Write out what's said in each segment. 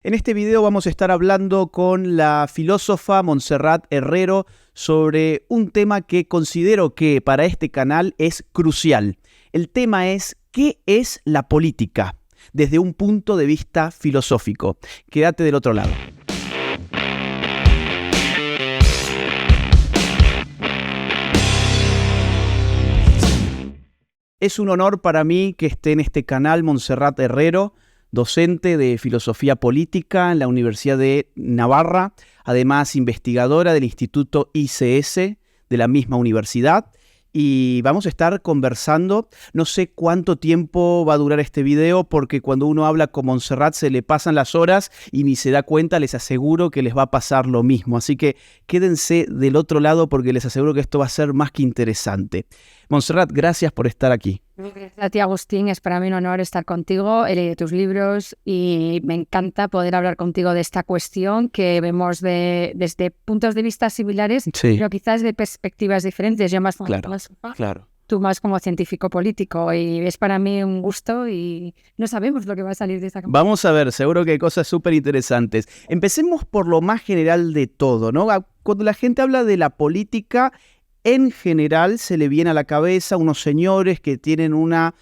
En este video vamos a estar hablando con la filósofa Montserrat Herrero sobre un tema que considero que para este canal es crucial. El tema es ¿qué es la política? Desde un punto de vista filosófico. Quédate del otro lado. Es un honor para mí que esté en este canal Montserrat Herrero, docente de Filosofía Política en la Universidad de Navarra, además investigadora del Instituto ICS de la misma universidad. Y vamos a estar conversando, no sé cuánto tiempo va a durar este video, porque cuando uno habla con Montserrat se le pasan las horas y ni se da cuenta. Les aseguro que les va a pasar lo mismo. Así que quédense del otro lado porque les aseguro que esto va a ser más que interesante. Montserrat, gracias por estar aquí. Gracias a ti, Agustín. Es para mí un honor estar contigo. He leído tus libros y me encanta poder hablar contigo de esta cuestión que vemos desde puntos de vista similares, Sí. pero quizás de perspectivas diferentes. Yo más como Claro. tú más como científico político, y es para mí un gusto y no sabemos lo que va a salir de esta campaña. Vamos a ver, seguro que hay cosas súper interesantes. Empecemos por lo más general de todo, ¿no? Cuando la gente habla de la política, en general se le viene a la cabeza unos señores que tienen una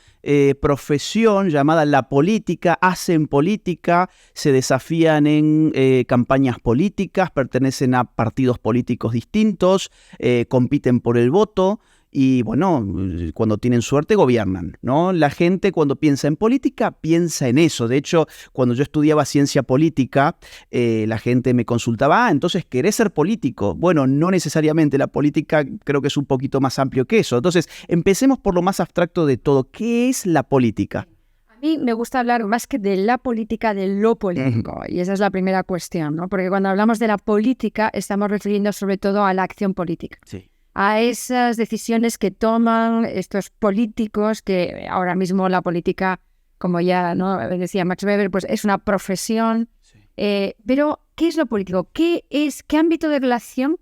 profesión llamada la política, hacen política, se desafían en campañas políticas, pertenecen a partidos políticos distintos, compiten por el voto. Y bueno, cuando tienen suerte gobiernan, ¿no? La gente cuando piensa en política piensa en eso. De hecho, cuando yo estudiaba ciencia política, la gente me consultaba, entonces, ¿querés ser político? Bueno, no necesariamente. La política creo que es un poquito más amplio que eso. Entonces, empecemos por lo más abstracto de todo. ¿Qué es la política? A mí me gusta hablar más que de la política, de lo político. Y esa es la primera cuestión, ¿no? Porque cuando hablamos de la política, estamos refiriendo sobre todo a la acción política. Sí. A esas decisiones que toman estos políticos, que ahora mismo la política, como ya no decía Max Weber, pues es una profesión. Sí. Pero, ¿qué es lo político? ¿Qué ámbito de relación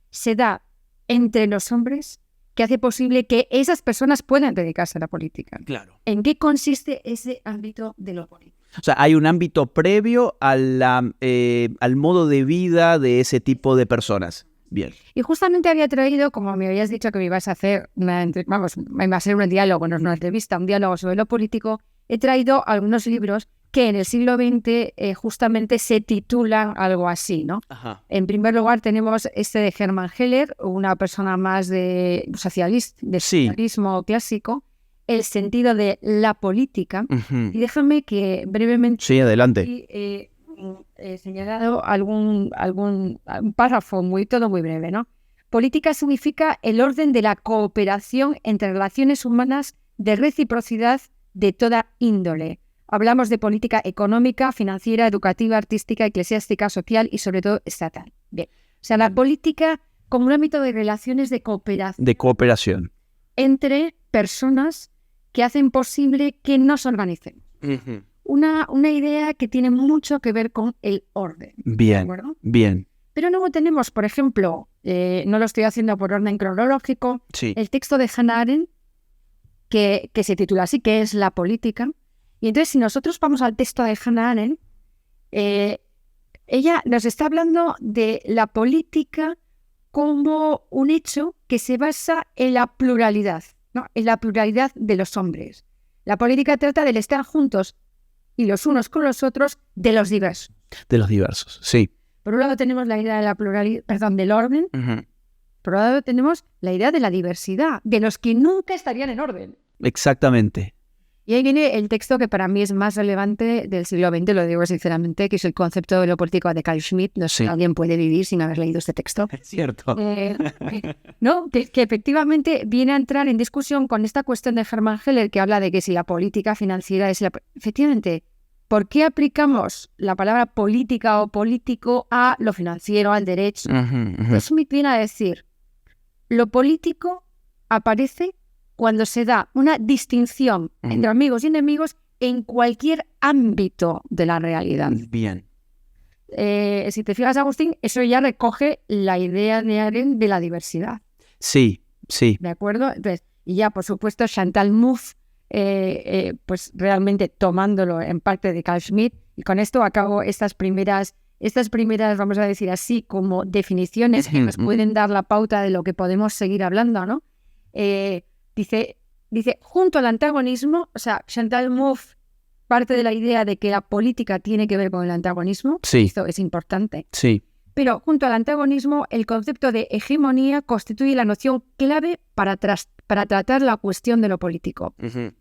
se da entre los hombres que hace posible que esas personas puedan dedicarse a la política? Claro. ¿En qué consiste ese ámbito de lo político? O sea, hay un ámbito previo al modo de vida de ese tipo de personas. Bien. Y justamente había traído, como me habías dicho que me ibas a hacer iba a ser un diálogo, no es una entrevista, un diálogo sobre lo político, he traído algunos libros que en el siglo XX justamente se titulan algo así, ¿no? Ajá. En primer lugar tenemos este de Hermann Heller, una persona más de socialismo clásico, El sentido de la política. Uh-huh. Y déjame que brevemente... Sí, adelante. He señalado algún párrafo todo muy breve, ¿no? Política significa el orden de la cooperación entre relaciones humanas de reciprocidad de toda índole. Hablamos de política económica, financiera, educativa, artística, eclesiástica, social y sobre todo estatal. Bien. O sea, la política como un ámbito de relaciones de cooperación. De cooperación. Entre personas que hacen posible que nos organicen. Uh-huh. Una idea que tiene mucho que ver con el orden. Bien, ¿de acuerdo? bien. Pero luego tenemos, por ejemplo, no lo estoy haciendo por orden cronológico, Sí. el texto de Hannah Arendt, que se titula así, que es la política. Y entonces, si nosotros vamos al texto de Hannah Arendt, ella nos está hablando de la política como un hecho que se basa en la pluralidad, ¿no? En la pluralidad de los hombres. La política trata del estar juntos y los unos con los otros de los diversos. De los diversos, sí. Por un lado tenemos la idea de la pluralidad, del orden. Uh-huh. Por otro lado tenemos la idea de la diversidad, de los que nunca estarían en orden. Exactamente. Y ahí viene el texto que para mí es más relevante del siglo XX, lo digo sinceramente, que es el concepto de lo político de Carl Schmitt. No sé si alguien puede vivir sin haber leído este texto. Es cierto. ¿No? Que efectivamente viene a entrar en discusión con esta cuestión de Hermann Heller, que habla de que si la política financiera es efectivamente, ¿por qué aplicamos la palabra política o político a lo financiero, al derecho? Uh-huh. Schmitt viene a decir, lo político aparece cuando se da una distinción entre amigos y enemigos en cualquier ámbito de la realidad. Bien. Si te fijas, Agustín, eso ya recoge la idea de Arendt de la diversidad. Sí, sí. ¿De acuerdo? Entonces, y ya, por supuesto, Chantal Mouffe, pues realmente tomándolo en parte de Carl Schmitt, Y con esto acabo estas primeras, vamos a decir así, como definiciones que nos pueden dar la pauta de lo que podemos seguir hablando, ¿no? Dice, junto al antagonismo, o sea, Chantal Mouffe parte de la idea de que la política tiene que ver con el antagonismo. Sí. Esto es importante. Sí. Pero junto al antagonismo, el concepto de hegemonía constituye la noción clave para tratar la cuestión de lo político.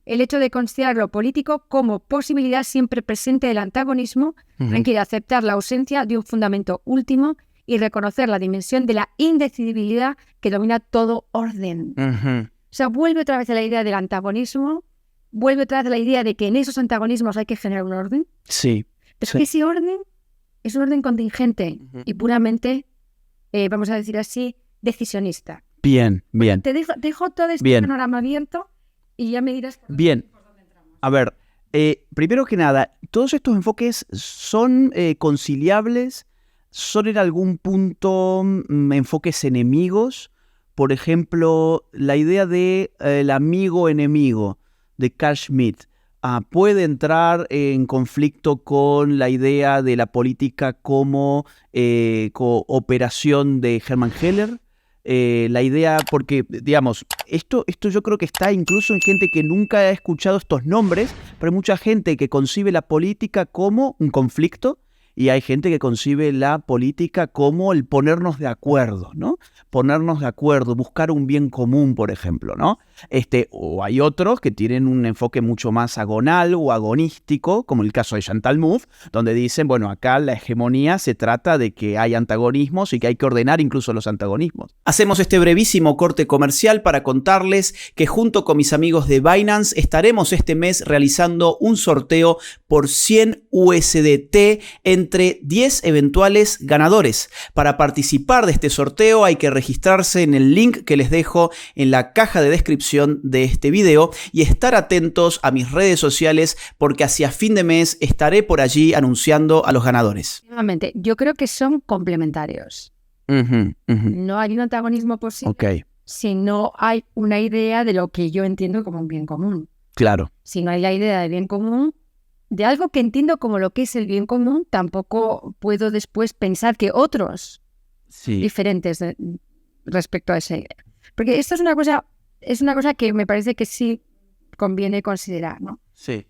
El hecho de considerar lo político como posibilidad siempre presente del antagonismo requiere aceptar la ausencia de un fundamento último y reconocer la dimensión de la indecidibilidad que domina todo orden. O sea, vuelve otra vez a la idea del antagonismo, vuelve otra vez a la idea de que en esos antagonismos hay que generar un orden. Sí. Pero que ese orden es un orden contingente y puramente, vamos a decir así, decisionista. Bien. Te dejo todo este panorama abierto y ya me dirás por dónde entramos. A ver, primero que nada, ¿todos estos enfoques son conciliables? ¿Son en algún punto enfoques enemigos? Por ejemplo, la idea de el amigo-enemigo de Carl Schmitt. Puede entrar en conflicto con la idea de la política como cooperación de Hermann Heller. La idea, porque, digamos, esto yo creo que está incluso en gente que nunca ha escuchado estos nombres, pero hay mucha gente que concibe la política como un conflicto y hay gente que concibe la política como el ponernos de acuerdo, ¿no? Ponernos de acuerdo, buscar un bien común, por ejemplo, ¿no? O hay otros que tienen un enfoque mucho más agonal o agonístico, como el caso de Chantal Mouffe, donde dicen, bueno, acá la hegemonía se trata de que hay antagonismos y que hay que ordenar incluso los antagonismos. Hacemos este brevísimo corte comercial para contarles que junto con mis amigos de Binance estaremos este mes realizando un sorteo por 100 USDT entre 10 eventuales ganadores. Para participar de este sorteo hay que registrarse en el link que les dejo en la caja de descripción de este video y estar atentos a mis redes sociales porque hacia fin de mes estaré por allí anunciando a los ganadores. Nuevamente, yo creo que son complementarios. No hay un antagonismo posible si no hay una idea de lo que yo entiendo como un bien común. Claro. Si no hay la idea de bien común, de algo que entiendo como lo que es el bien común, tampoco puedo después pensar que otros diferentes respecto a esa idea. Porque esto es una cosa que me parece que sí conviene considerar, ¿no? Sí.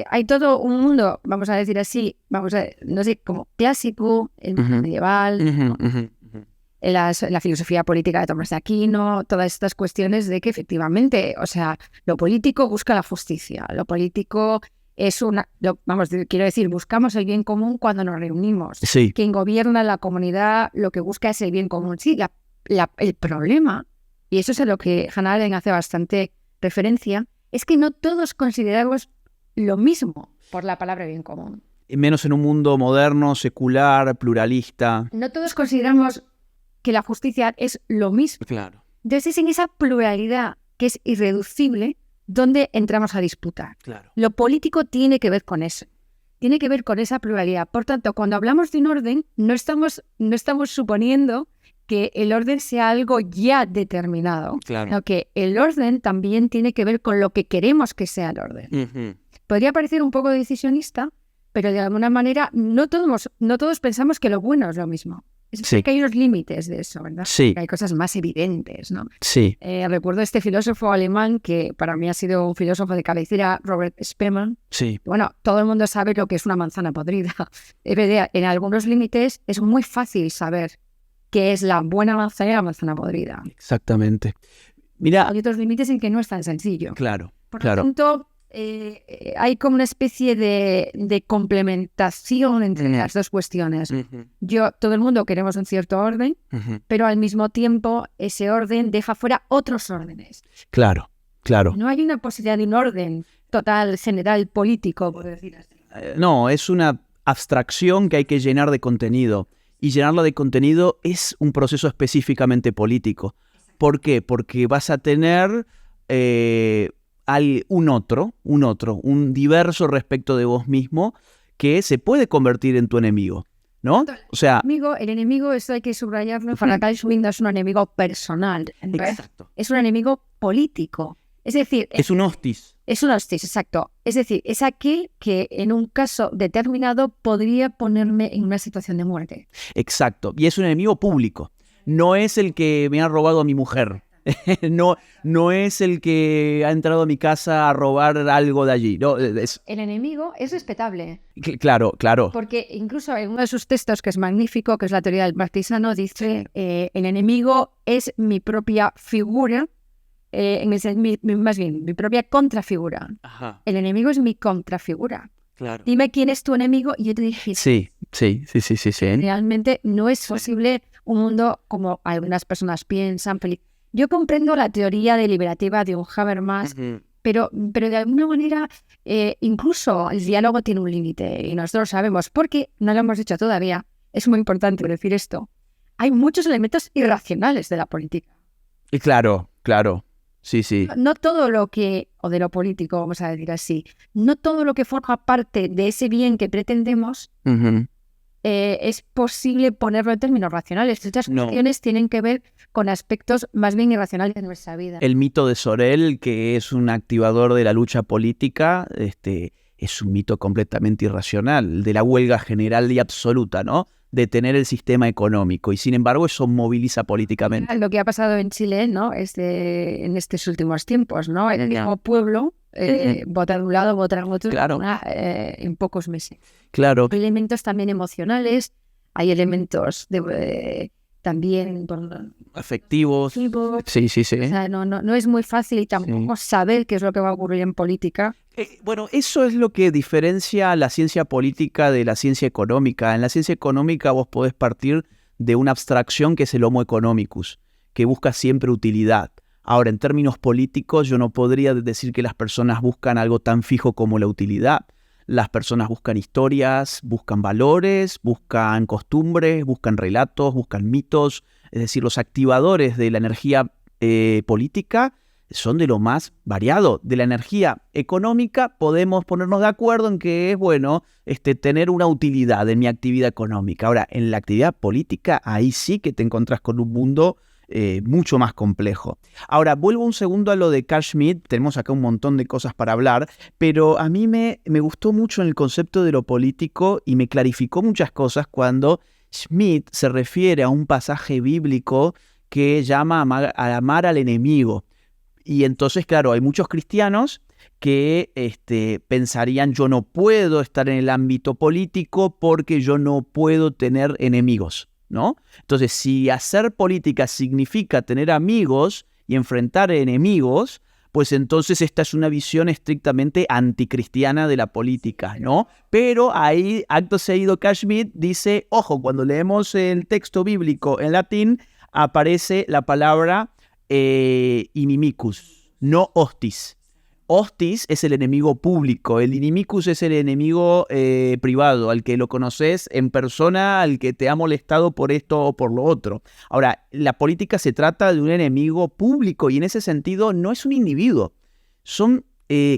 Hay todo un mundo, vamos a decir así, no sé, como clásico, el mundo medieval, la filosofía política de Tomás de Aquino, todas estas cuestiones de que efectivamente, o sea, lo político busca la justicia, lo político es quiero decir, buscamos el bien común cuando nos reunimos. Sí. Quien gobierna la comunidad lo que busca es el bien común. Sí, el problema, y eso es a lo que Hannah Arendt hace bastante referencia, es que no todos consideramos lo mismo por la palabra bien común. Menos en un mundo moderno, secular, pluralista. No todos consideramos que la justicia es lo mismo. Claro. Entonces es en esa pluralidad que es irreducible donde entramos a disputar. Claro. Lo político tiene que ver con eso. Tiene que ver con esa pluralidad. Por tanto, cuando hablamos de un orden, no estamos suponiendo que el orden sea algo ya determinado. Claro. Sino que el orden también tiene que ver con lo que queremos que sea el orden. Podría parecer un poco decisionista, pero de alguna manera no todos pensamos que lo bueno es lo mismo. Es que hay unos límites de eso, ¿verdad? Sí. Hay cosas más evidentes, ¿no? Sí. Recuerdo este filósofo alemán que para mí ha sido un filósofo de cabecera, Robert Spemann. Sí. Bueno, todo el mundo sabe lo que es una manzana podrida. En algunos límites es muy fácil saber qué es la buena manzana y la manzana podrida. Exactamente. Mira, hay otros límites en que no es tan sencillo. Claro. Por lo tanto, hay como una especie de complementación entre las dos cuestiones. Todo el mundo queremos un cierto orden, pero al mismo tiempo ese orden deja fuera otros órdenes. Claro. No hay una posibilidad de un orden total, general, político, por decir así. No, es una abstracción que hay que llenar de contenido. Y llenarla de contenido es un proceso específicamente político. ¿Por qué? Porque vas a tener un diverso respecto de vos mismo que se puede convertir en tu enemigo, ¿no? O sea, el enemigo, esto hay que subrayarlo, para Carl Schmitt no es un enemigo personal. Exacto. Es un enemigo político. Es decir, es un hostis. Es un hostis, exacto. Es decir, es aquel que en un caso determinado podría ponerme en una situación de muerte. Exacto. Y es un enemigo público. No es el que me ha robado a mi mujer. No es el que ha entrado a mi casa a robar algo de allí. No, El enemigo es respetable. Claro. Porque incluso en uno de sus textos, que es magnífico, que es la teoría del marxismo, dice el enemigo es mi propia figura, más bien, mi propia contrafigura. Ajá. El enemigo es mi contrafigura. Claro. Dime quién es tu enemigo y yo te dije, Sí. realmente no es posible un mundo como algunas personas piensan. Yo comprendo la teoría deliberativa de un Habermas, pero de alguna manera incluso el diálogo tiene un límite y nosotros lo sabemos, porque no lo hemos dicho todavía. Es muy importante decir esto. Hay muchos elementos irracionales de la política. Y claro. Sí. No todo lo que, o de lo político, vamos a decir así, no todo lo que forma parte de ese bien que pretendemos es posible ponerlo en términos racionales. Muchas cuestiones tienen que ver con aspectos más bien irracionales de nuestra vida. El mito de Sorel, que es un activador de la lucha política, es un mito completamente irracional, de la huelga general y absoluta, ¿no? Detener el sistema económico, y sin embargo eso moviliza políticamente. Lo que ha pasado en Chile, ¿no? En estos últimos tiempos, ¿no? El mismo pueblo vota de un lado, vota de otro, Claro. En pocos meses. Claro. Hay elementos también emocionales, hay elementos también Afectivos. Sí. O sea, no es muy fácil tampoco saber qué es lo que va a ocurrir en política. Bueno, eso es lo que diferencia la ciencia política de la ciencia económica. En la ciencia económica vos podés partir de una abstracción que es el homo economicus, que busca siempre utilidad. Ahora, en términos políticos, yo no podría decir que las personas buscan algo tan fijo como la utilidad. Las personas buscan historias, buscan valores, buscan costumbres, buscan relatos, buscan mitos. Es decir, los activadores de la energía política son de lo más variado. De la energía económica podemos ponernos de acuerdo en que es bueno tener una utilidad en mi actividad económica. Ahora, en la actividad política, ahí sí que te encontrás con un mundo mucho más complejo. Ahora, vuelvo un segundo a lo de Carl Schmitt. Tenemos acá un montón de cosas para hablar, pero a mí me gustó mucho en el concepto de lo político y me clarificó muchas cosas cuando Schmitt se refiere a un pasaje bíblico que llama a amar al enemigo. Y entonces, claro, hay muchos cristianos que pensarían: yo no puedo estar en el ámbito político porque yo no puedo tener enemigos, ¿no? Entonces, si hacer política significa tener amigos y enfrentar enemigos, pues entonces esta es una visión estrictamente anticristiana de la política, ¿no? Pero ahí, acto seguido, Carl Schmitt dice: ojo, cuando leemos el texto bíblico en latín, aparece la palabra inimicus, no hostis. Hostis es el enemigo público, el inimicus es el enemigo privado, al que lo conoces en persona, al que te ha molestado por esto o por lo otro. Ahora, la política se trata de un enemigo público y en ese sentido no es un individuo, son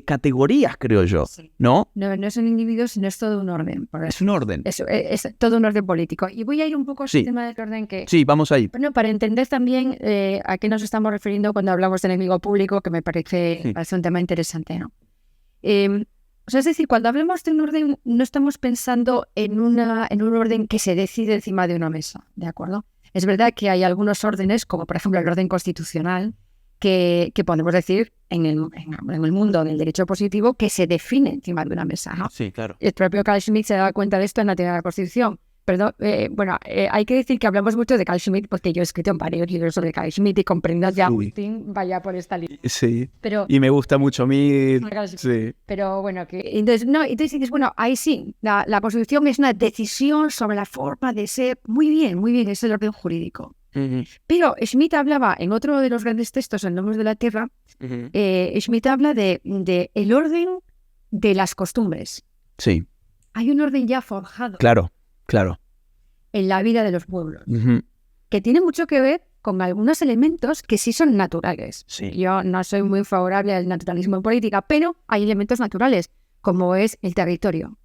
categorías, creo yo, ¿no? No es un individuo, sino es todo un orden. Es un orden. Es todo un orden político. Y voy a ir un poco al tema del orden que... Sí, vamos ahí. Bueno, para entender también a qué nos estamos refiriendo cuando hablamos de enemigo público, que me parece un tema interesante, ¿no? O sea, es decir, cuando hablamos de un orden, no estamos pensando en un orden que se decide encima de una mesa, ¿de acuerdo? Es verdad que hay algunos órdenes, como por ejemplo el orden constitucional, que podemos decir en el mundo del derecho positivo, que se define encima de una mesa, ¿no? Sí, claro. El propio Carl Schmitt se da cuenta de esto en la teoría de la Constitución. Perdón, hay que decir que hablamos mucho de Carl Schmitt porque yo he escrito en varios libros sobre Carl Schmitt y comprendo que Agustín vaya por esta línea. Sí, y me gusta mucho a mí. Sí. Pero bueno, entonces dices, bueno, ahí sí, la Constitución es una decisión sobre la forma de ser. Muy bien, es el orden jurídico. Pero Schmitt hablaba en otro de los grandes textos, en Nomos de la Tierra, Schmitt habla de el orden de las costumbres. Sí. Hay un orden ya forjado. Claro. En la vida de los pueblos, que tiene mucho que ver con algunos elementos que sí son naturales. Sí. Yo no soy muy favorable al naturalismo en política, pero hay elementos naturales, como es el territorio,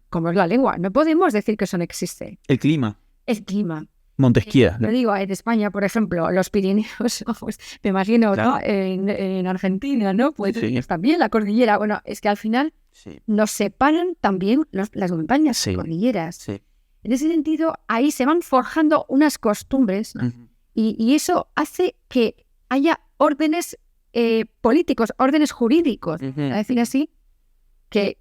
como es la lengua. No podemos decir que eso no existe. El clima. El clima. Montesquieu. Lo digo, en España, por ejemplo, los Pirineos, pues, me imagino, Claro. ¿no? En Argentina, ¿no? Pues Sí. también la cordillera. Bueno, es que al final Sí. nos separan también las montañas, Sí. las cordilleras. Sí. En ese sentido, ahí se van forjando unas costumbres y eso hace que haya órdenes políticos, órdenes jurídicos, a decir así, que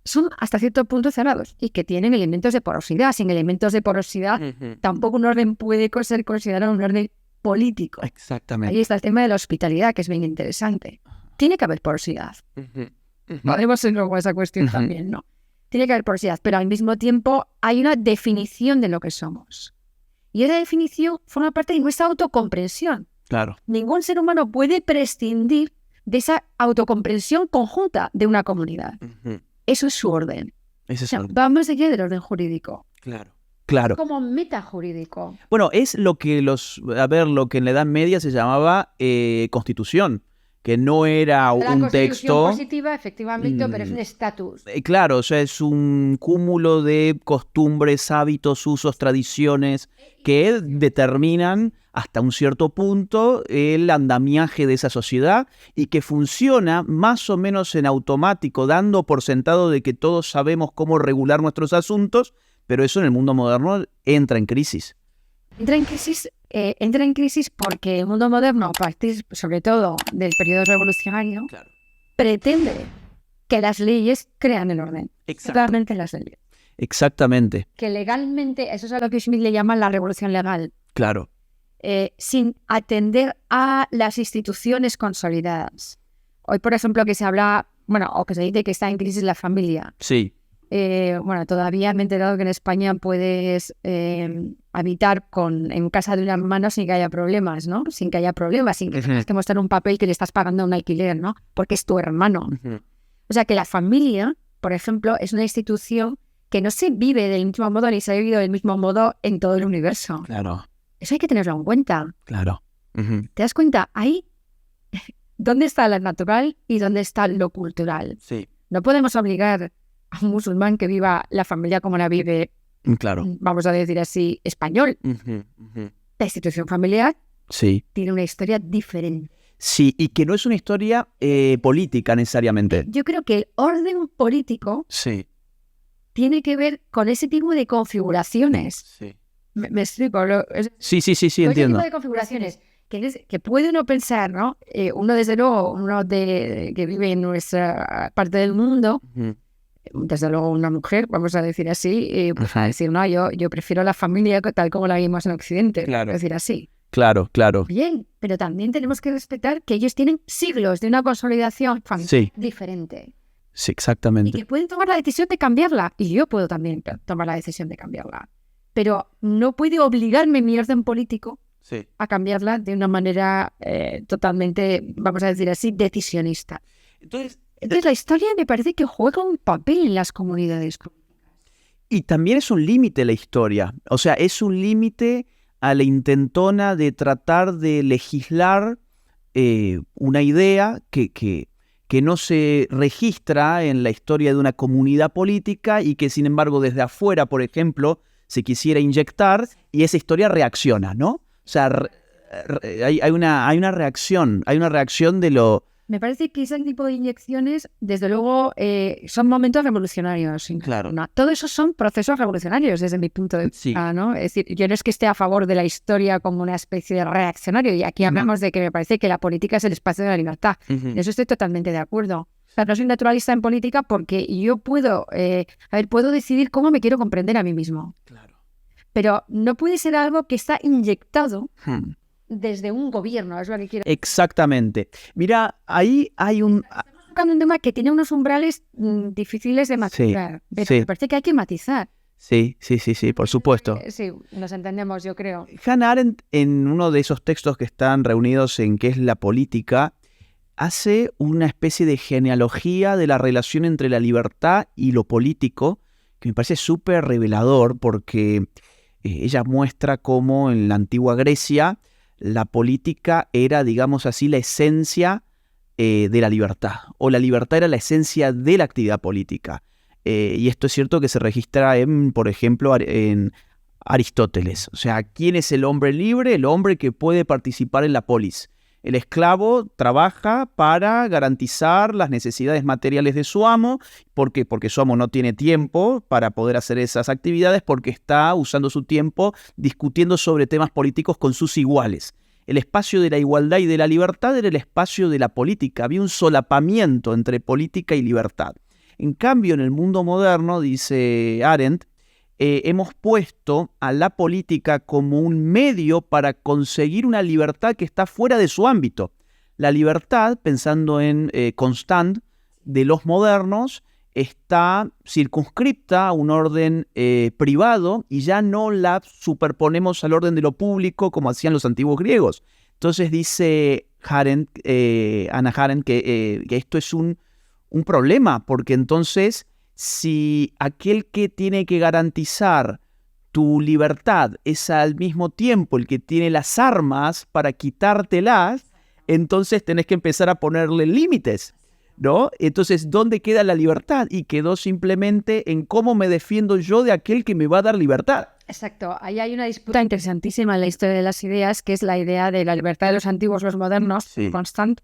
son hasta cierto punto cerrados y que tienen elementos de porosidad. Sin elementos de porosidad, tampoco un orden puede ser considerado un orden político. Exactamente. Ahí está el tema de la hospitalidad, que es bien interesante. Tiene que haber porosidad. Podemos ir luego a esa cuestión también, ¿no? Tiene que haber porosidad, pero al mismo tiempo hay una definición de lo que somos. Y esa definición forma parte de nuestra autocomprensión. Claro. Ningún ser humano puede prescindir de esa autocomprensión conjunta de una comunidad. Eso es su orden. Ese es O sea, el- vamos allá del orden jurídico. Claro. Claro. Como metajurídico. Bueno, es lo que lo que en la Edad Media se llamaba constitución, que no era La un constitución texto. positiva, efectivamente, pero es un estatus. Claro, o sea, es un cúmulo de costumbres, hábitos, usos, tradiciones que determinan hasta un cierto punto el andamiaje de esa sociedad y que funciona más o menos en automático, dando por sentado de que todos sabemos cómo regular nuestros asuntos, pero eso en el mundo moderno entra en crisis. Entra en crisis porque el mundo moderno, a partir sobre todo del periodo revolucionario, Claro. pretende que las leyes crean el orden. Claramente las leyes. Exactamente, Que legalmente, eso es a lo que Smith le llama la revolución legal, claro. sin atender a las instituciones consolidadas. Hoy, por ejemplo, que se habla, bueno, o que se dice que está en crisis la familia. Sí. Bueno, todavía me he enterado que en España puedes habitar en casa de un hermano sin que haya problemas, ¿no? Sin que haya problemas, sin que tengas que mostrar un papel que le estás pagando un alquiler, ¿no? Porque es tu hermano. O sea que la familia, por ejemplo, es una institución que no se vive del mismo modo ni se ha vivido del mismo modo en todo el universo. Claro, Eso hay que tenerlo en cuenta. claro. ¿Te das cuenta? Ahí, ¿dónde está lo natural y dónde está lo cultural? Sí, No podemos obligar a un musulmán que viva la familia como la vive, claro. vamos a decir así, español. La institución familiar Sí. tiene una historia diferente. Sí, y que no es una historia política necesariamente. Yo creo que el orden político Sí, tiene que ver con ese tipo de configuraciones. sí. Me explico. Sí, Con ese entiendo. tipo de configuraciones que puede uno pensar, ¿no? Uno, desde luego, que vive en nuestra parte del mundo, desde luego una mujer, vamos a decir así, pues va a decir, no, yo prefiero la familia tal como la vimos en Occidente, Claro. decir así. Claro, claro. Bien, pero también tenemos que respetar que ellos tienen siglos de una consolidación familiar Sí. diferente Sí, y exactamente. que pueden tomar la decisión de cambiarla, y yo puedo también tomar la decisión de cambiarla, pero no puede obligarme mi orden político Sí. a cambiarla de una manera totalmente, vamos a decir así, decisionista. Entonces, Entonces la historia me parece que juega un papel en las comunidades. y también es un límite la historia. O sea, es un límite a la intentona de tratar de legislar una idea que no se registra en la historia de una comunidad política y que, sin embargo, desde afuera, por ejemplo, se quisiera inyectar y esa historia reacciona, ¿no? O sea, hay una reacción de lo... Me parece que ese tipo de inyecciones, desde luego, son momentos revolucionarios. Claro. No, todo eso son procesos revolucionarios desde mi punto de vista, Sí. ¿no? Es decir, yo no es que esté a favor de la historia como una especie de reaccionario, y aquí hablamos de que me parece que la política es el espacio de la libertad. En eso estoy totalmente de acuerdo. O sea, no soy naturalista en política porque yo puedo decidir cómo me quiero comprender a mí mismo. Claro. Pero no puede ser algo que está inyectado desde un gobierno, es lo que quiero. Exactamente. Mira, ahí hay un... Estamos tocando un tema que tiene unos umbrales difíciles de matizar, pero sí. me parece que hay que matizar. Sí, por supuesto. Sí, nos entendemos, yo creo. Hannah Arendt, en uno de esos textos que están reunidos en ¿Qué es la política?, hace una especie de genealogía de la relación entre la libertad y lo político, que me parece súper revelador porque ella muestra cómo en la antigua Grecia la política era, digamos así, la esencia de la libertad, o la libertad era la esencia de la actividad política. Y esto es cierto que se registra por ejemplo, en Aristóteles. O sea, ¿quién es el hombre libre? El hombre que puede participar en la polis. El esclavo trabaja para garantizar las necesidades materiales de su amo. ¿Por qué? Porque su amo no tiene tiempo para poder hacer esas actividades, porque está usando su tiempo discutiendo sobre temas políticos con sus iguales. El espacio de la igualdad y de la libertad era el espacio de la política. Había un solapamiento entre política y libertad. En cambio, en el mundo moderno, dice Arendt, hemos puesto a la política como un medio para conseguir una libertad que está fuera de su ámbito. La libertad, pensando en Constant, de los modernos, está circunscripta a un orden privado y ya no la superponemos al orden de lo público como hacían los antiguos griegos. Entonces dice Hannah Arendt que esto es un problema, porque entonces si aquel que tiene que garantizar tu libertad es al mismo tiempo el que tiene las armas para quitártelas, entonces tenés que empezar a ponerle límites, ¿no? Entonces, ¿dónde queda la libertad? Y quedó simplemente en cómo me defiendo yo de aquel que me va a dar libertad. Exacto. Ahí hay una disputa interesantísima en la historia de las ideas, que es la idea de la libertad de los antiguos, los modernos, Sí. Constant,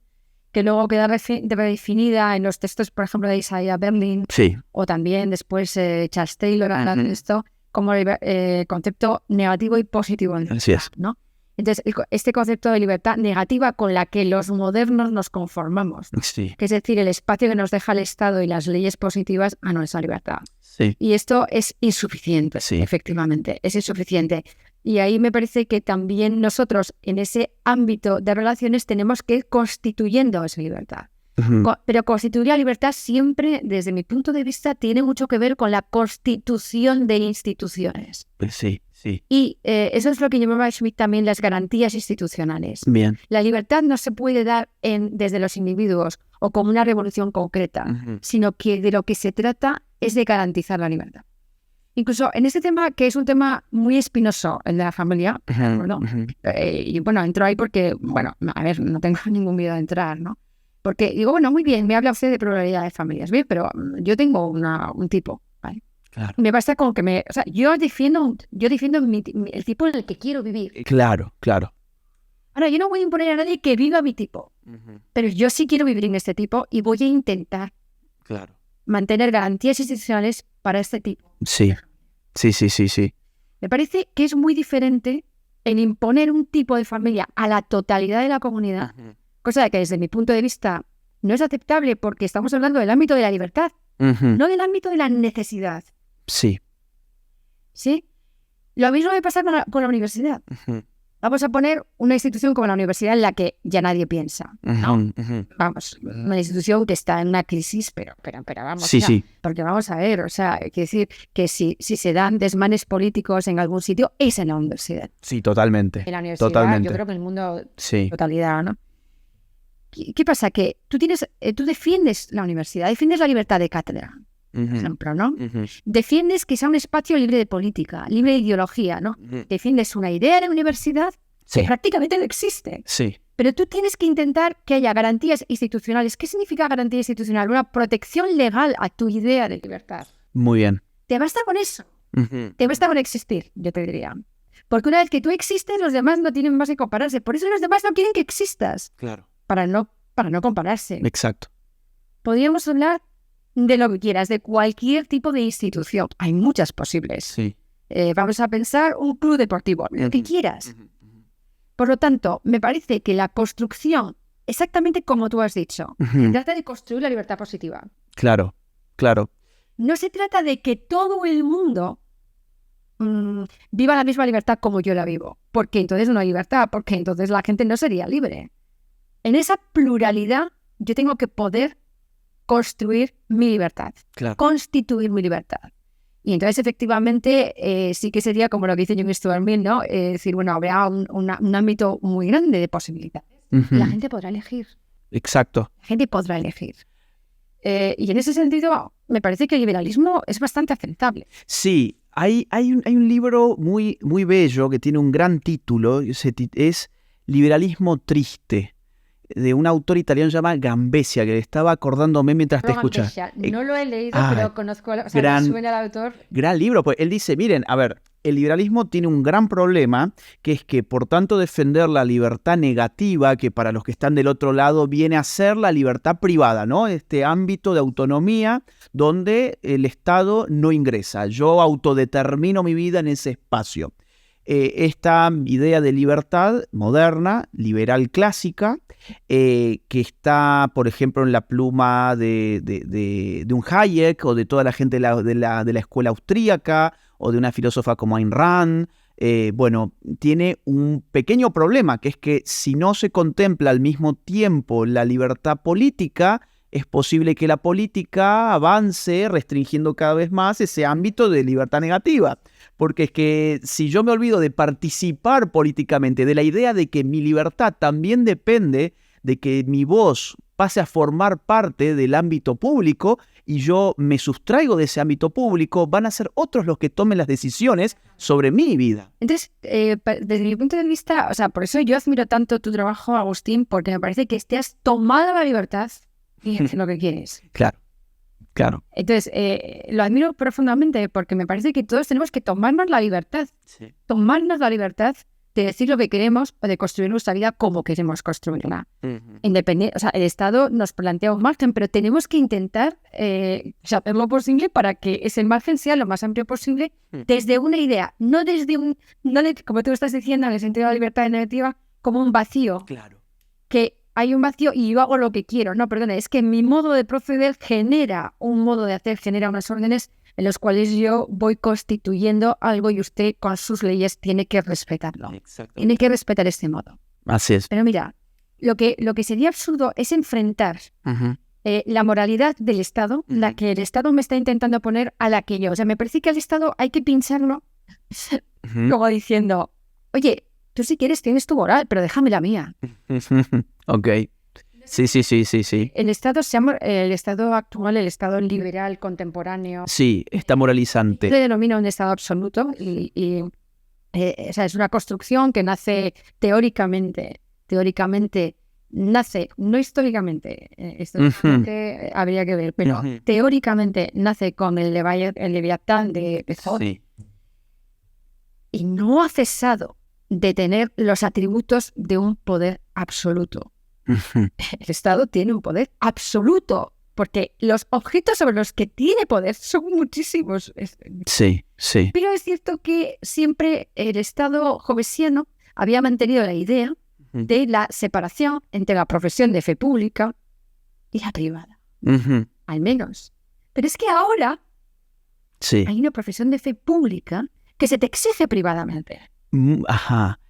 que luego queda redefinida en los textos, por ejemplo, de Isaiah Berlin, Sí. o también después Charles Taylor habla de esto, como concepto negativo y positivo, Así es. ¿no? Entonces, este concepto de libertad negativa con la que los modernos nos conformamos, ¿no? Sí. Que es decir, el espacio que nos deja el Estado y las leyes positivas a nuestra libertad. Sí. Y esto es insuficiente, Sí. efectivamente, es insuficiente. Y ahí me parece que también nosotros, en ese ámbito de relaciones, tenemos que ir constituyendo esa libertad. Pero constituir la libertad siempre, desde mi punto de vista, tiene mucho que ver con la constitución de instituciones. Sí, sí. Y eso es lo que llamaba Schmitt también las garantías institucionales. Bien. La libertad no se puede dar desde los individuos o como una revolución concreta, sino que de lo que se trata es de garantizar la libertad. Incluso en este tema, que es un tema muy espinoso, el de la familia, ¿no? Y bueno, entro ahí porque, bueno, a ver, no tengo ningún miedo a entrar, ¿no? Porque digo, bueno, muy bien, me habla usted de pluralidad de familias, bien, pero yo tengo un tipo, ¿vale? Claro. Me basta con que o sea, yo defiendo el tipo en el que quiero vivir. Claro, claro. Ahora, yo no voy a imponer a nadie que viva mi tipo, pero yo sí quiero vivir en este tipo y voy a intentar Claro. mantener garantías institucionales para este tipo. Sí. Sí. Me parece que es muy diferente el imponer un tipo de familia a la totalidad de la comunidad, cosa que desde mi punto de vista no es aceptable porque estamos hablando del ámbito de la libertad, no del ámbito de la necesidad. Sí. ¿Sí? Lo mismo me pasa con la universidad. Vamos a poner una institución como la universidad en la que ya nadie piensa, ¿no? Vamos, una institución que está en una crisis, pero vamos, Sí, o sea, sí. porque vamos a ver, o sea, hay que decir que si se dan desmanes políticos en algún sitio, es en la universidad. Sí, totalmente. En la universidad, Totalmente. yo creo que en el mundo, Sí. totalidad, ¿no? ¿Qué pasa? Que tú defiendes la universidad, defiendes la libertad de cátedra, por ejemplo, ¿no? Defiendes que sea un espacio libre de política, libre de ideología, ¿no? Defiendes una idea de la universidad Sí. que prácticamente no existe. Sí. Pero tú tienes que intentar que haya garantías institucionales. ¿Qué significa garantía institucional? Una protección legal a tu idea de libertad. Muy bien. Te basta con eso. Te basta con existir, yo te diría. Porque una vez que tú existes, los demás no tienen más que compararse. Por eso los demás no quieren que existas. Claro. Para no compararse. Exacto. Podríamos hablar de lo que quieras, de cualquier tipo de institución. Hay muchas posibles. Sí. Vamos a pensar un club deportivo, lo que quieras. Por lo tanto, me parece que la construcción, exactamente como tú has dicho, se trata de construir la libertad positiva. Claro. No se trata de que todo el mundo viva la misma libertad como yo la vivo, porque entonces no hay libertad, porque entonces la gente no sería libre. En esa pluralidad yo tengo que poder construir mi libertad, Claro. constituir mi libertad. Y entonces, efectivamente, sí que sería como lo que dice John Stuart Mill, ¿no? Decir, bueno, habrá un ámbito muy grande de posibilidades. La gente podrá elegir. Exacto. La gente podrá elegir. Y en ese sentido, me parece que el liberalismo es bastante aceptable. Sí, hay un libro muy, muy bello que tiene un gran título, es Liberalismo Triste, de un autor italiano llamado Gambesia, que estaba acordándome mientras te escuchaba. No lo he leído, Ah, pero conozco, o sea, gran- me suena al autor. Gran libro, pues él dice, miren, a ver, el liberalismo tiene un gran problema, que es que por tanto defender la libertad negativa, que para los que están del otro lado viene a ser la libertad privada, ¿no? Este ámbito de autonomía donde el Estado no ingresa. Yo autodetermino mi vida en ese espacio. Esta idea de libertad moderna, liberal clásica, que está, por ejemplo, en la pluma de un Hayek o de toda la gente de la escuela austríaca o de una filósofa como Ayn Rand, bueno, tiene un pequeño problema, que es que si no se contempla al mismo tiempo la libertad política, es posible que la política avance restringiendo cada vez más ese ámbito de libertad negativa. Porque es que si yo me olvido de participar políticamente, de la idea de que mi libertad también depende de que mi voz pase a formar parte del ámbito público y yo me sustraigo de ese ámbito público, van a ser otros los que tomen las decisiones sobre mi vida. Entonces, desde mi punto de vista, o sea, por eso yo admiro tanto tu trabajo, Agustín, porque me parece que te has tomado la libertad y haces lo que quieres. Claro. Claro. Entonces, lo admiro profundamente porque me parece que todos tenemos que tomarnos la libertad. Sí. Tomarnos la libertad de decir lo que queremos o de construir nuestra vida como queremos construirla. O sea, el Estado nos plantea un margen, pero tenemos que intentar hacer lo posible para que ese margen sea lo más amplio posible desde una idea, no desde como tú estás diciendo, en el sentido de la libertad negativa, como un vacío. Claro. Que hay un vacío y yo hago lo que quiero. No, perdona, es que mi modo de proceder genera un modo de hacer, genera unas órdenes en los cuales yo voy constituyendo algo y usted con sus leyes tiene que respetarlo. Exacto. Tiene que respetar este modo. Así es. Pero mira, lo que sería absurdo es enfrentar la moralidad del Estado, la que el Estado me está intentando poner a la que yo. O sea, me parece que al Estado hay que pincharlo como diciendo, oye, tú si quieres tienes tu moral, pero déjame la mía. Ok. Sí. El Estado actual, el Estado liberal contemporáneo. Sí, está moralizante. Se denomina un Estado absoluto y o sea, es una construcción que nace teóricamente nace, no históricamente, históricamente habría que ver, pero teóricamente nace con el Leviatán de Pessoa y no ha cesado de tener los atributos de un poder absoluto. El Estado tiene un poder absoluto, porque los objetos sobre los que tiene poder son muchísimos. Sí. Pero es cierto que siempre el Estado jovesiano había mantenido la idea de la separación entre la profesión de fe pública y la privada, al menos. Pero es que ahora hay una profesión de fe pública que se te exige privadamente. Ajá.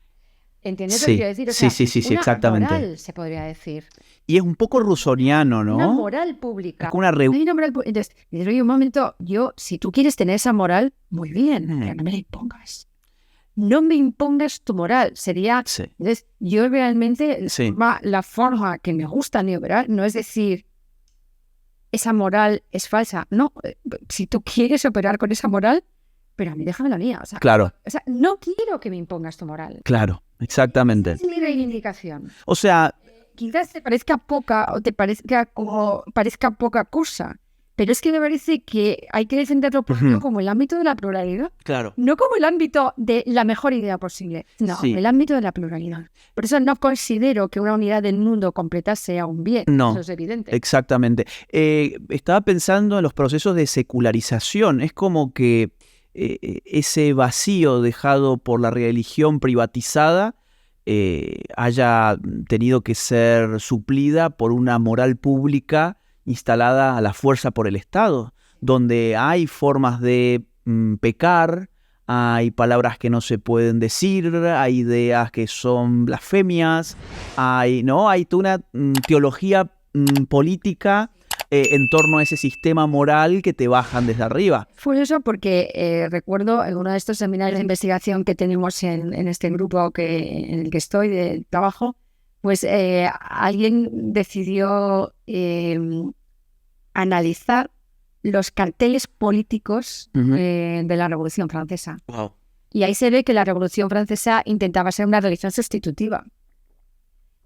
¿Entiendes lo que quiero decir? O sea, Sí, una exactamente. moral, se podría decir. Y es un poco rusoniano, ¿no? Una moral pública. Es como una Hay una moral Entonces, oye, un momento, si tú quieres tener esa moral, muy bien, pero no me la impongas. No me impongas tu moral. Sería... Entonces, yo realmente, la forma que me gusta neoberar no es decir, esa moral es falsa. No, si tú quieres operar con esa moral, pero a mí déjame la mía. O sea, claro. O sea, no quiero que me impongas tu moral. Claro, exactamente. Esa es mi reivindicación. O sea... Quizás te parezca poca o te parezca poca cosa, pero es que me parece que hay que defenderlo como el ámbito de la pluralidad. Claro. No como el ámbito de la mejor idea posible. No, el ámbito de la pluralidad. Por eso no considero que una unidad del mundo completa sea un bien. No, eso es evidente. Exactamente. Estaba pensando en los procesos de secularización. Es como que ese vacío dejado por la religión privatizada haya tenido que ser suplida por una moral pública instalada a la fuerza por el Estado, donde hay formas de pecar, hay palabras que no se pueden decir, hay ideas que son blasfemias, hay toda una teología política en torno a ese sistema moral que te bajan desde arriba. Fue eso porque recuerdo en uno de estos seminarios de investigación que tenemos en este grupo en el que estoy de trabajo, pues alguien decidió analizar los carteles políticos de la Revolución Francesa. Wow. Y ahí se ve que la Revolución Francesa intentaba ser una religión sustitutiva.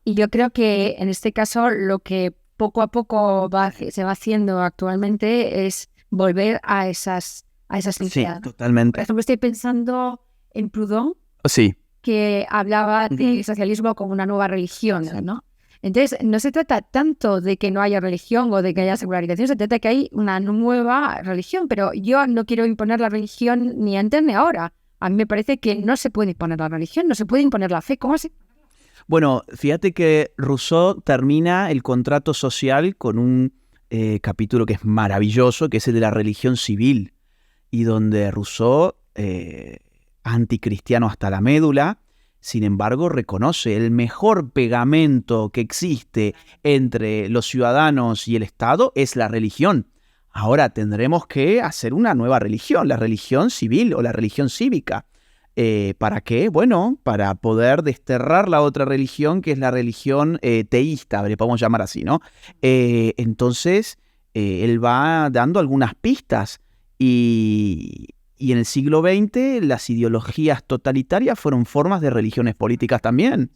Y yo creo que en este caso lo que poco a poco se va haciendo actualmente es volver a esas a esa Sí, sinceridad. Por totalmente. ejemplo, estoy pensando en Proudhon, Sí, que hablaba del socialismo como una nueva religión, ¿no? Entonces, no se trata tanto de que no haya religión o de que haya secularización, se trata de que hay una nueva religión, pero yo no quiero imponer la religión ni antes ni ahora. A mí me parece que no se puede imponer la religión, no se puede imponer la fe. ¿Cómo se...? bueno, fíjate que Rousseau termina el contrato social con un capítulo que es maravilloso, que es el de la religión civil, y donde Rousseau, anticristiano hasta la médula, sin embargo reconoce el mejor pegamento que existe entre los ciudadanos y el Estado es la religión. Ahora tendremos que hacer una nueva religión, la religión civil o la religión cívica. ¿Para qué? Bueno, para poder desterrar la otra religión, que es la religión teísta, le podemos llamar así, ¿no? Entonces, él va dando algunas pistas y en el siglo XX las ideologías totalitarias fueron formas de religiones políticas también.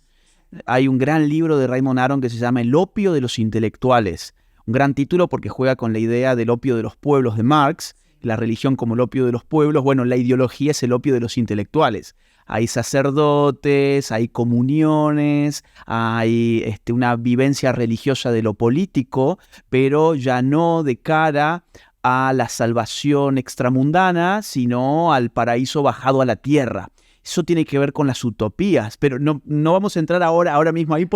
Hay un gran libro de Raymond Aron que se llama El opio de los intelectuales. Un gran título porque juega con la idea del opio de los pueblos de Marx, la religión como el opio de los pueblos. Bueno, la ideología es el opio de los intelectuales. Hay sacerdotes, hay comuniones, hay una vivencia religiosa de lo político, pero ya no de cara a la salvación extramundana, sino al paraíso bajado a la tierra. Eso tiene que ver con las utopías, pero no vamos a entrar ahora mismo ahí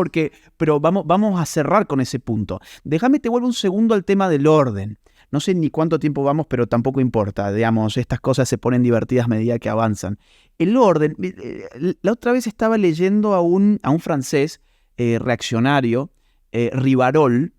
pero vamos a cerrar con ese punto. Déjame te vuelvo un segundo al tema del orden. No sé ni cuánto tiempo vamos, pero tampoco importa. Digamos, estas cosas se ponen divertidas a medida que avanzan. El orden, la otra vez estaba leyendo a un francés reaccionario, Rivarol,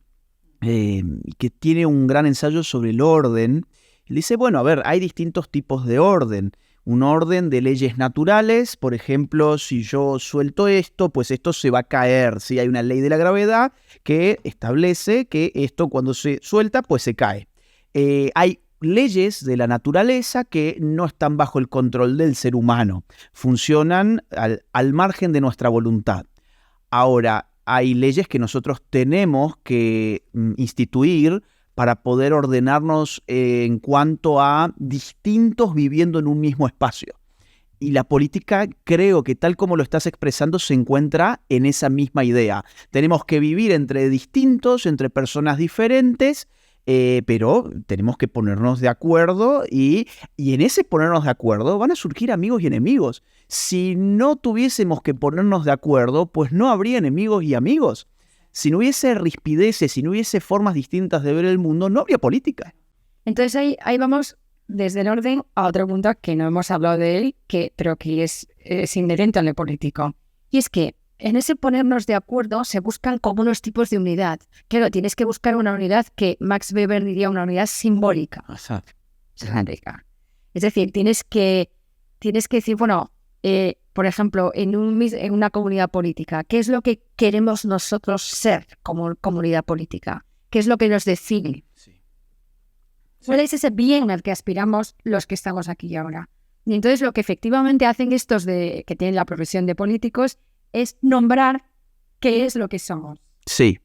que tiene un gran ensayo sobre el orden. Él dice, bueno, a ver, hay distintos tipos de orden. Un orden de leyes naturales, por ejemplo, si yo suelto esto, pues esto se va a caer. ¿Sí? Hay una ley de la gravedad que establece que esto cuando se suelta, pues se cae. Hay leyes de la naturaleza que no están bajo el control del ser humano, funcionan al margen de nuestra voluntad. Ahora, hay leyes que nosotros tenemos que instituir para poder ordenarnos en cuanto a distintos viviendo en un mismo espacio. Y la política, creo que tal como lo estás expresando, se encuentra en esa misma idea. Tenemos que vivir entre distintos, entre personas diferentes, pero tenemos que ponernos de acuerdo y en ese ponernos de acuerdo van a surgir amigos y enemigos. Si no tuviésemos que ponernos de acuerdo, pues no habría enemigos y amigos. Si no hubiese rispideces, si no hubiese formas distintas de ver el mundo, no habría política. Entonces ahí vamos desde el orden a otro punto que no hemos hablado de él, pero que es inherente al político. Y es que en ese ponernos de acuerdo se buscan como unos tipos de unidad. Claro, tienes que buscar una unidad que Max Weber diría una unidad simbólica. Exacto. Es decir, tienes que decir, bueno, por ejemplo, en una comunidad política, ¿qué es lo que queremos nosotros ser como comunidad política? ¿Qué es lo que nos define? Sí. ¿Cuál es ese bien al que aspiramos los que estamos aquí y ahora? Y entonces lo que efectivamente hacen estos que tienen la profesión de políticos es nombrar qué es lo que somos. Sí.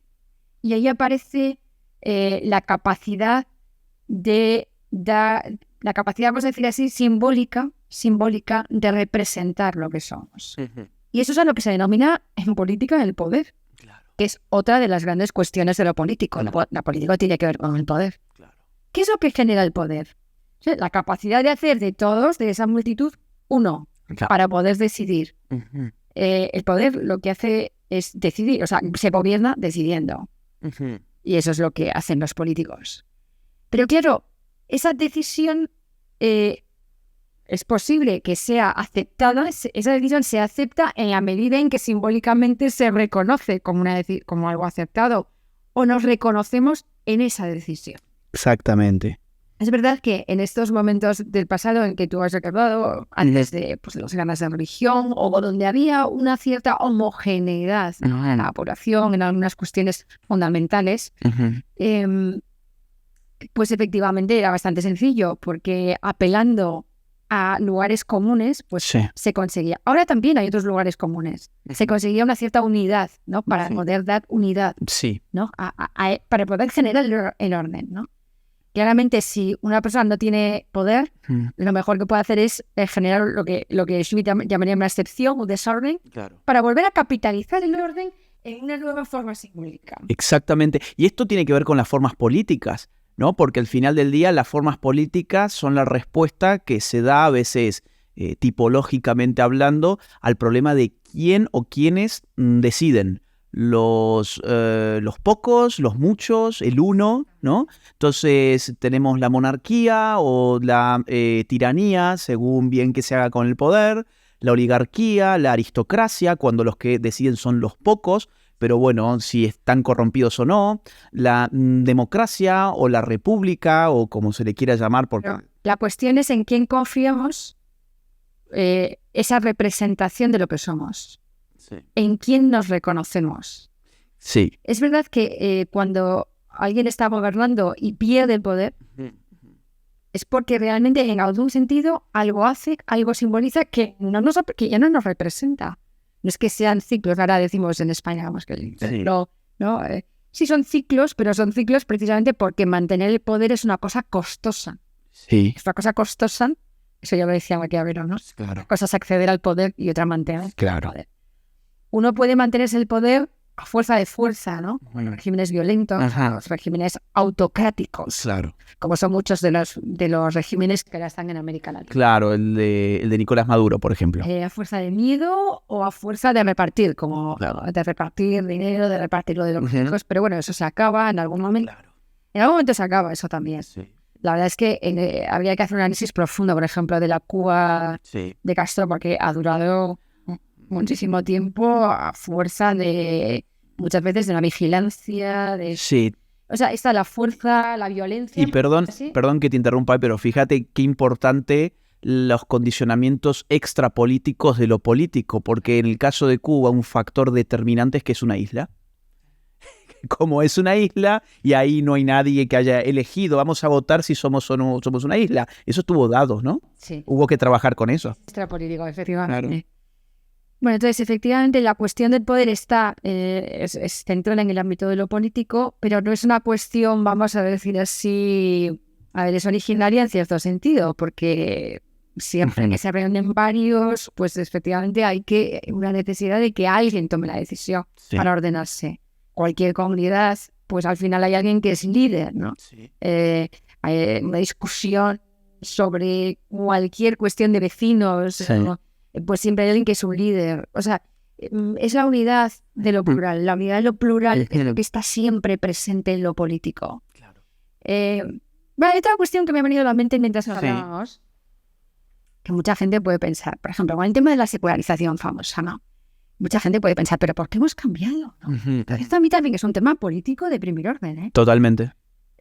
Y ahí aparece la capacidad vamos a decir así, simbólica de representar lo que somos. Uh-huh. Y eso es a lo que se denomina en política el poder, claro, que es otra de las grandes cuestiones de lo político. Claro. La política tiene que ver con el poder. Claro. ¿Qué es lo que genera el poder? O sea, la capacidad de hacer de todos, de esa multitud, uno, claro, para poder decidir. Uh-huh. El poder lo que hace es decidir, o sea, se gobierna decidiendo. Uh-huh. Y eso es lo que hacen los políticos. Pero claro, esa decisión es posible que sea aceptada, esa decisión se acepta en la medida en que simbólicamente se reconoce como algo aceptado o nos reconocemos en esa decisión. Exactamente. Es verdad que en estos momentos del pasado en que tú has recordado, antes de las ganas de religión o donde había una cierta homogeneidad en la población, en algunas cuestiones fundamentales, uh-huh, pues efectivamente era bastante sencillo, porque apelando a lugares comunes, pues sí, se conseguía. Ahora también hay otros lugares comunes. Se conseguía una cierta unidad, ¿no? Para sí, poder dar unidad, sí, ¿no? Para poder generar el orden, ¿no? Claramente, si una persona no tiene poder, lo mejor que puede hacer es generar lo que Schmitt llamaría una excepción o desorden, para volver a capitalizar el orden en una nueva forma simbólica. Exactamente. Y esto tiene que ver con las formas políticas, ¿no? Porque al final del día las formas políticas son la respuesta que se da a veces, tipológicamente hablando, al problema de quién o quiénes deciden. Los pocos, los muchos, el uno, ¿no? Entonces tenemos la monarquía o la tiranía, según bien que se haga con el poder, la oligarquía, la aristocracia, cuando los que deciden son los pocos, pero bueno, si están corrompidos o no, la democracia o la república o como se le quiera llamar. Porque... Pero la cuestión es en quién confiamos esa representación de lo que somos. Sí. En quién nos reconocemos. Sí. Es verdad que cuando alguien está gobernando y pierde el poder, es porque realmente en algún sentido algo hace, algo simboliza que ya no nos representa. No es que sean ciclos, ahora decimos en España, vamos, que sí. ¿No? Sí son ciclos, pero son ciclos precisamente porque mantener el poder es una cosa costosa. Sí. Es una cosa costosa, eso ya lo decía Maquiavelo, ¿no? Claro. Una cosa es acceder al poder y otra mantener el poder. Uno puede mantenerse el poder a fuerza de fuerza, ¿no? Bueno. Regímenes violentos, los regímenes autocráticos, claro, como son muchos de los regímenes que ahora están en América Latina. Claro, el de Nicolás Maduro, por ejemplo. A fuerza de miedo o a fuerza de repartir, como de repartir dinero, de repartirlo de los ricos, pero bueno, eso se acaba en algún momento. Claro. En algún momento se acaba eso también. Sí. La verdad es que habría que hacer un análisis profundo, por ejemplo, de la Cuba de Castro, porque ha durado muchísimo tiempo a fuerza de, muchas veces, de una vigilancia, de... Sí. O sea, está la fuerza, la violencia... Y perdón que te interrumpa, pero fíjate qué importante los condicionamientos extrapolíticos de lo político, porque en el caso de Cuba un factor determinante es que es una isla. Como es una isla y ahí no hay nadie que haya elegido, vamos a votar si somos o no somos una isla. Eso estuvo dado, ¿no? Sí. Hubo que trabajar con eso. Extrapolítico, efectivamente. Claro. Bueno, entonces, efectivamente, la cuestión del poder está es central en el ámbito de lo político, pero no es una cuestión, vamos a decir así, es originaria en cierto sentido, porque siempre que se reúnen varios, pues efectivamente hay una necesidad de que alguien tome la decisión para ordenarse. Cualquier comunidad, pues al final hay alguien que es líder, ¿no? Sí. Hay una discusión sobre cualquier cuestión de vecinos, ¿no? Pues siempre hay alguien que es un líder. O sea, es la unidad de lo plural. La unidad de lo plural es lo que está siempre presente en lo político. Claro. Hay otra cuestión que me ha venido a la mente mientras hablábamos, que mucha gente puede pensar, por ejemplo, con el tema de la secularización famosa, ¿no? Mucha gente puede pensar, ¿pero por qué hemos cambiado? ¿No? Esto a mí también es un tema político de primer orden, ¿eh? Totalmente.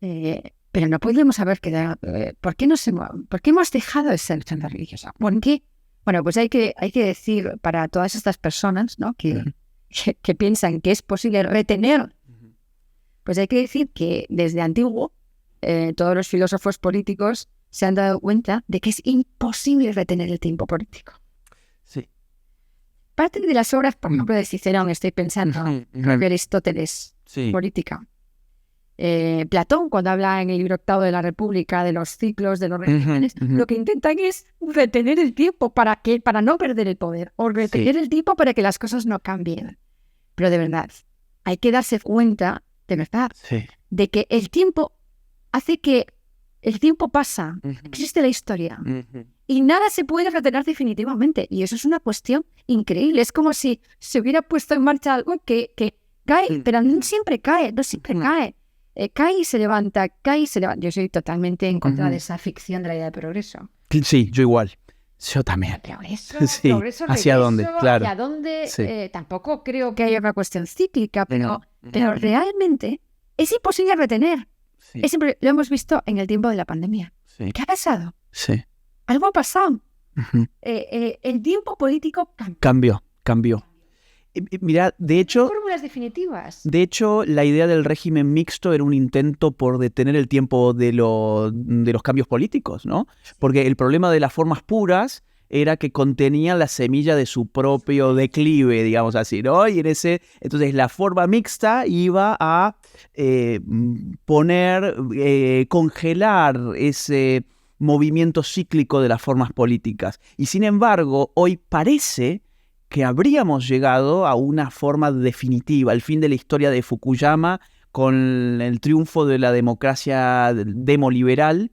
Pero no podemos haber quedado... ¿Por qué hemos dejado de ser centro religiosa? ¿Por qué? Bueno, pues hay que decir para todas estas personas, ¿no? que piensan que es posible retener, pues hay que decir que desde antiguo todos los filósofos políticos se han dado cuenta de que es imposible retener el tiempo político. Sí. Parte de las obras, por ejemplo, de Cicerón, estoy pensando, en Aristóteles, política. Platón, cuando habla en el libro octavo de la República de los ciclos, de los regímenes, lo que intentan es retener el tiempo para no perder el poder, o retener el tiempo para que las cosas no cambien. Pero de verdad, hay que darse cuenta, de verdad, de que el tiempo hace que el tiempo pasa, existe la historia, y nada se puede retener definitivamente, y eso es una cuestión increíble. Es como si se hubiera puesto en marcha algo que cae, pero no siempre cae, no siempre cae. Cae y se levanta, cae y se levanta. Yo soy totalmente en contra de esa ficción de la idea de progreso. Sí, yo igual. Yo también. Progreso, ¿hacia dónde? Claro. ¿Hacia dónde? Tampoco creo que haya una cuestión cíclica, pero realmente es imposible retener. Sí. Lo hemos visto en el tiempo de la pandemia. Sí. ¿Qué ha pasado? Sí. Algo ha pasado. El tiempo político cambió. Mira, de hecho... Fórmulas definitivas. De hecho, la idea del régimen mixto era un intento por detener el tiempo de los cambios políticos, ¿no? Porque el problema de las formas puras era que contenía la semilla de su propio declive, digamos así, ¿no? Y entonces la forma mixta iba a congelar ese movimiento cíclico de las formas políticas. Y sin embargo, hoy parece que habríamos llegado a una forma definitiva, el fin de la historia de Fukuyama, con el triunfo de la democracia demoliberal,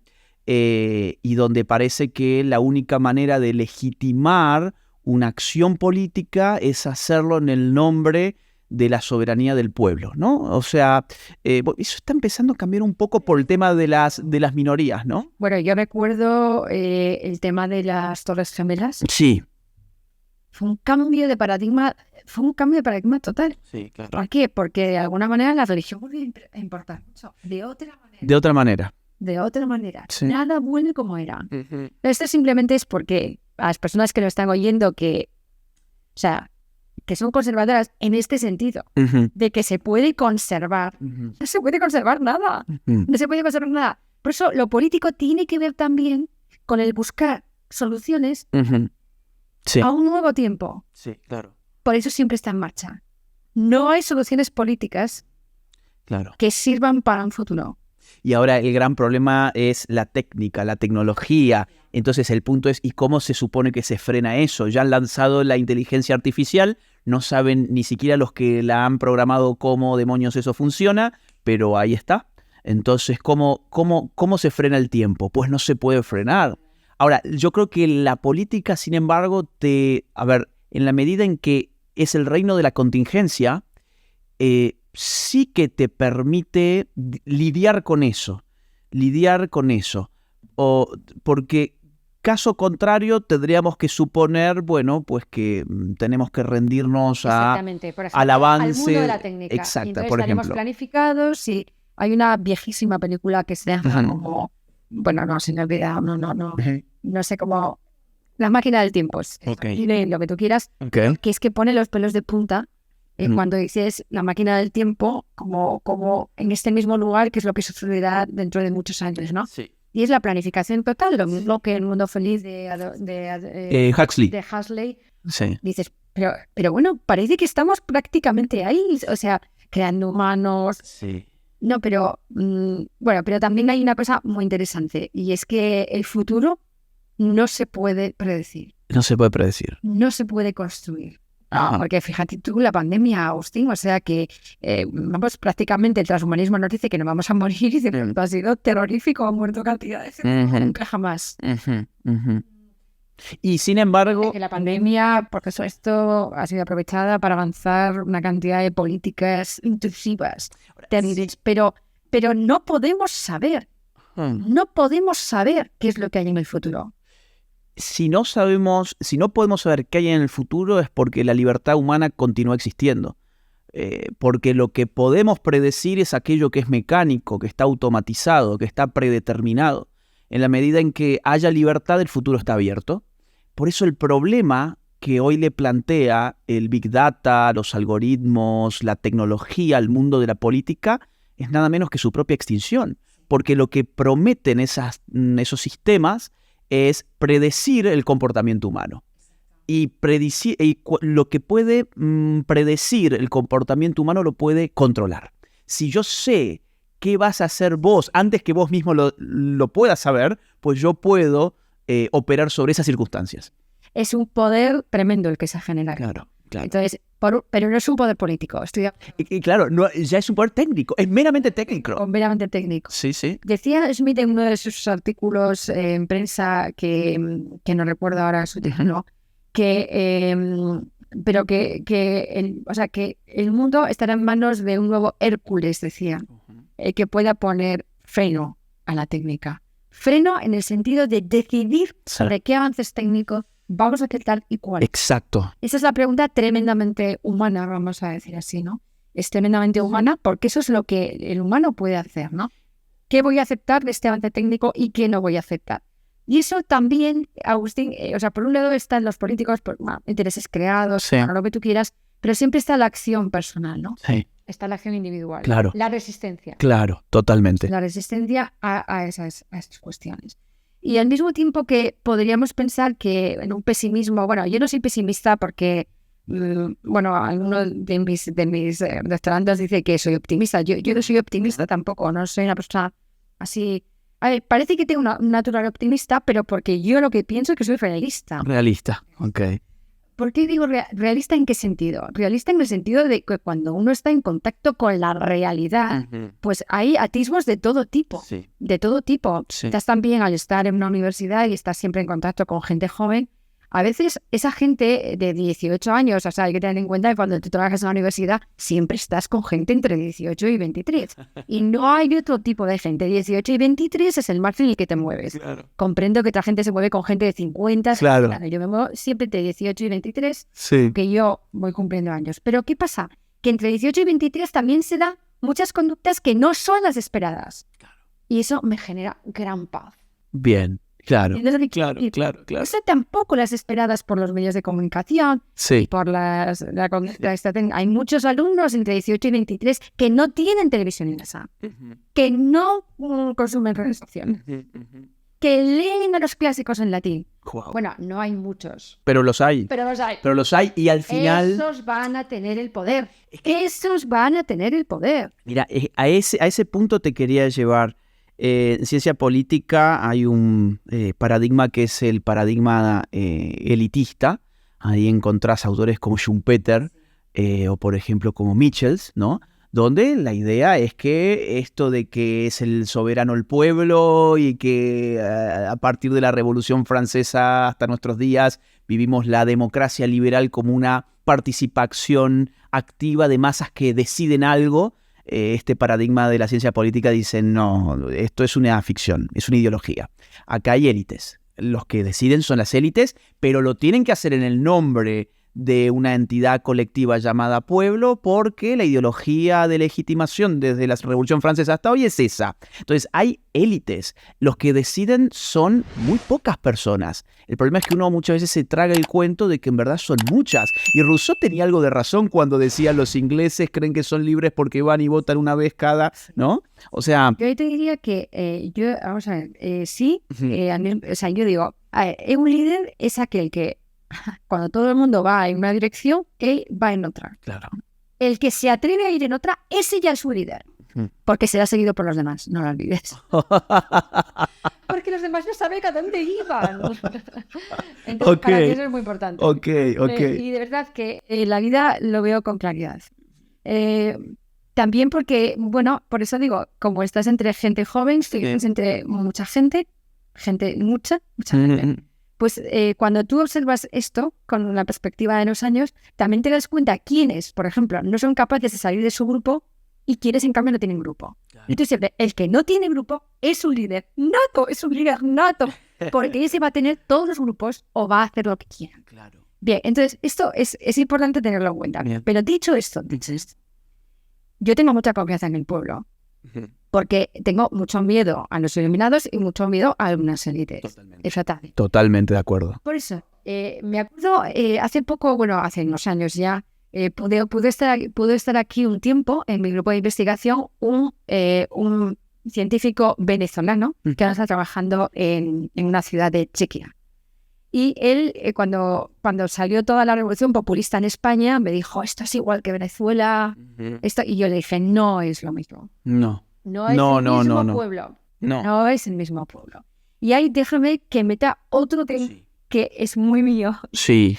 y donde parece que la única manera de legitimar una acción política es hacerlo en el nombre de la soberanía del pueblo, ¿no? O sea, eso está empezando a cambiar un poco por el tema de las minorías, ¿no? Bueno, yo recuerdo el tema de las Torres Gemelas. Sí. Fue un cambio de paradigma total. Sí, claro. ¿Por qué? Porque de alguna manera la religión vuelve a importar mucho. De otra manera. De otra manera. Sí. Nada vuelve como era. Esto simplemente es porque a las personas que lo están oyendo que son conservadoras en este sentido, de que se puede conservar. No se puede conservar nada. No se puede conservar nada. Por eso lo político tiene que ver también con el buscar soluciones sí. a un nuevo tiempo. Sí, claro. Por eso siempre está en marcha. No hay soluciones políticas que sirvan para un futuro. Y ahora el gran problema es la técnica, la tecnología. Entonces el punto es, ¿y cómo se supone que se frena eso? Ya han lanzado la inteligencia artificial, no saben ni siquiera los que la han programado cómo demonios eso funciona, pero ahí está. Entonces, ¿cómo se frena el tiempo? Pues no se puede frenar. Ahora, yo creo que la política, sin embargo, en la medida en que es el reino de la contingencia, sí que te permite lidiar con eso. Porque caso contrario tendríamos que suponer, bueno, pues que tenemos que rendirnos por ejemplo, al avance. Al mundo de la técnica. Exacto, entonces, por ejemplo. Estaremos planificados y hay una viejísima película que se llama como... Bueno, no, se me olvida, no sé cómo... La máquina del tiempo, lo que tú quieras, que es que pone los pelos de punta cuando dices la máquina del tiempo como en este mismo lugar, que es lo que sucederá dentro de muchos años, ¿no? Sí. Y es la planificación total, lo mismo que El Mundo Feliz de Huxley. Sí. Dices, pero bueno, parece que estamos prácticamente ahí, o sea, creando humanos... Sí. No, pero pero también hay una cosa muy interesante y es que el futuro no se puede predecir. No se puede predecir. No se puede construir. Porque fíjate tú, la pandemia, Agustín, o sea que prácticamente el transhumanismo nos dice que nos vamos a morir y ha sido terrorífico, ha muerto cantidades, nunca jamás. Y sin embargo... Que la pandemia, porque esto ha sido aprovechada para avanzar una cantidad de políticas intrusivas, terribles, pero no podemos saber. No podemos saber qué es lo que hay en el futuro. Si no podemos saber qué hay en el futuro es porque la libertad humana continúa existiendo. Porque lo que podemos predecir es aquello que es mecánico, que está automatizado, que está predeterminado. En la medida en que haya libertad, el futuro está abierto. Por eso el problema que hoy le plantea el Big Data, los algoritmos, la tecnología al mundo de la política es nada menos que su propia extinción. Porque lo que prometen esos sistemas es predecir el comportamiento humano. Y lo que puede predecir el comportamiento humano lo puede controlar. Si yo sé qué vas a hacer vos antes que vos mismo lo puedas saber, pues yo puedo operar sobre esas circunstancias. Es un poder tremendo el que se genera. Claro. Entonces, pero no es un poder político. Y claro, ya es un poder técnico, es meramente técnico. Meramente técnico. Sí, sí. Decía Smith en uno de sus artículos en prensa, que no recuerdo ahora su título, que el mundo estará en manos de un nuevo Hércules, decía, que pueda poner freno a la técnica. Freno en el sentido de decidir sobre qué avances técnicos vamos a hacer tal y cual. Exacto. Esa es la pregunta tremendamente humana, vamos a decir así, ¿no? Es tremendamente humana porque eso es lo que el humano puede hacer, ¿no? ¿Qué voy a aceptar de este avance técnico y qué no voy a aceptar? Y eso también, Agustín, por un lado están los políticos por intereses creados, lo que tú quieras, pero siempre está la acción personal, ¿no? Sí. Está la acción individual. Claro. La resistencia. Claro, totalmente. La resistencia a esas cuestiones. Y al mismo tiempo que podríamos pensar que en un pesimismo, bueno, yo no soy pesimista porque, bueno, alguno de mis doctorandos dice que soy optimista. Yo no soy optimista tampoco, no soy una persona así. A ver, parece que tengo un natural optimista, pero porque yo lo que pienso es que soy realista. Realista, ok. ¿Por qué digo realista en qué sentido? Realista en el sentido de que cuando uno está en contacto con la realidad, pues hay atisbos de todo tipo. Sí. De todo tipo. Sí. Estás también al estar en una universidad y estás siempre en contacto con gente joven. A veces esa gente de 18 años, o sea, hay que tener en cuenta que cuando tú trabajas en la universidad siempre estás con gente entre 18 y 23. Y no hay otro tipo de gente. 18 y 23 es el margen en el que te mueves. Claro. Comprendo que otra gente se mueve con gente de 50. Claro. Yo me muevo siempre entre 18 y 23, Sí. que yo voy cumpliendo años. Pero ¿qué pasa? Que entre 18 y 23 también se dan muchas conductas que no son las esperadas. Claro. Y eso me genera gran paz. Bien, claro. Entonces, Claro. eso tampoco las esperadas por los medios de comunicación, Sí. por hay muchos alumnos entre 18 y 23 que no tienen televisión en casa, que no consumen redes sociales, que leen a los clásicos en latín. Wow. Bueno, no hay muchos, Pero los hay. pero los hay. Pero los hay y al final... Esos van a tener el poder. Esos van a tener el poder. Mira, a ese punto te quería llevar. En ciencia política hay un paradigma que es el paradigma elitista. Ahí encontrás autores como Schumpeter o, por ejemplo, como Michels, ¿no? Donde la idea es que esto de que es el soberano el pueblo y que a partir de la Revolución Francesa hasta nuestros días vivimos la democracia liberal como una participación activa de masas que deciden algo. Este paradigma de la ciencia política dice, no, esto es una ficción, es una ideología. Acá hay élites. Los que deciden son las élites, pero lo tienen que hacer en el nombre de una entidad colectiva llamada pueblo, porque la ideología de legitimación desde la Revolución Francesa hasta hoy es esa. Entonces hay élites. Los que deciden son muy pocas personas. El problema es que uno muchas veces se traga el cuento de que en verdad son muchas. Y Rousseau tenía algo de razón cuando decía los ingleses creen que son libres porque van y votan una vez cada, ¿no? O sea... Yo te diría que vamos a ver, sí, o sea, yo digo, un líder es aquel que cuando todo el mundo va en una dirección, él va en otra. Claro. El que se atreve a ir en otra, ese ya es su líder. Porque será seguido por los demás, no lo olvides. Porque los demás no saben a dónde iban. Entonces, para mí eso es muy importante. Ok. Y de verdad que la vida lo veo con claridad. También porque, bueno, por eso digo, como estás entre gente joven, estás entre mucha gente, mucha gente. Pues cuando tú observas esto con la perspectiva de los años, también te das cuenta quiénes, por ejemplo, no son capaces de salir de su grupo y quiénes en cambio no tienen grupo. Claro. Entonces siempre, el que no tiene grupo es un líder nato, porque ese va a tener todos los grupos o va a hacer lo que quiera. Claro. Bien, entonces esto es importante tenerlo en cuenta. Bien. Pero dicho esto, yo tengo mucha confianza en el pueblo. Porque tengo mucho miedo a los iluminados y mucho miedo a algunas élites. Totalmente de acuerdo. Por eso, me acuerdo hace poco, bueno, hace unos años ya, pude estar aquí un tiempo en mi grupo de investigación, un científico venezolano que ahora está trabajando en una ciudad de Chequia. Y él, cuando salió toda la revolución populista en España, me dijo, esto es igual que Venezuela. Esto, y yo le dije, no es lo mismo. No es el mismo pueblo. No es el mismo pueblo. Y ahí déjame que meta otro tema que es muy mío. Sí.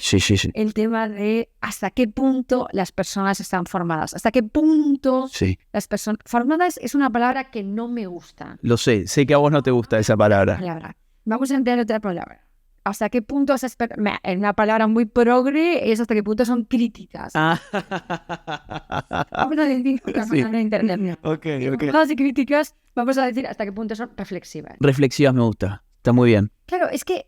El tema de hasta qué punto las personas están formadas. Hasta qué punto las personas... Formadas es una palabra que no me gusta. Lo sé que a vos no te gusta esa palabra. Vamos a emplear otra palabra. ¿Hasta qué punto esas personas... Una palabra muy progre es hasta qué punto son críticas. Vamos a decir una palabra en internet. Ok. Las críticas, vamos a decir hasta qué punto son reflexivas. Reflexivas me gusta. Está muy bien. Claro, es que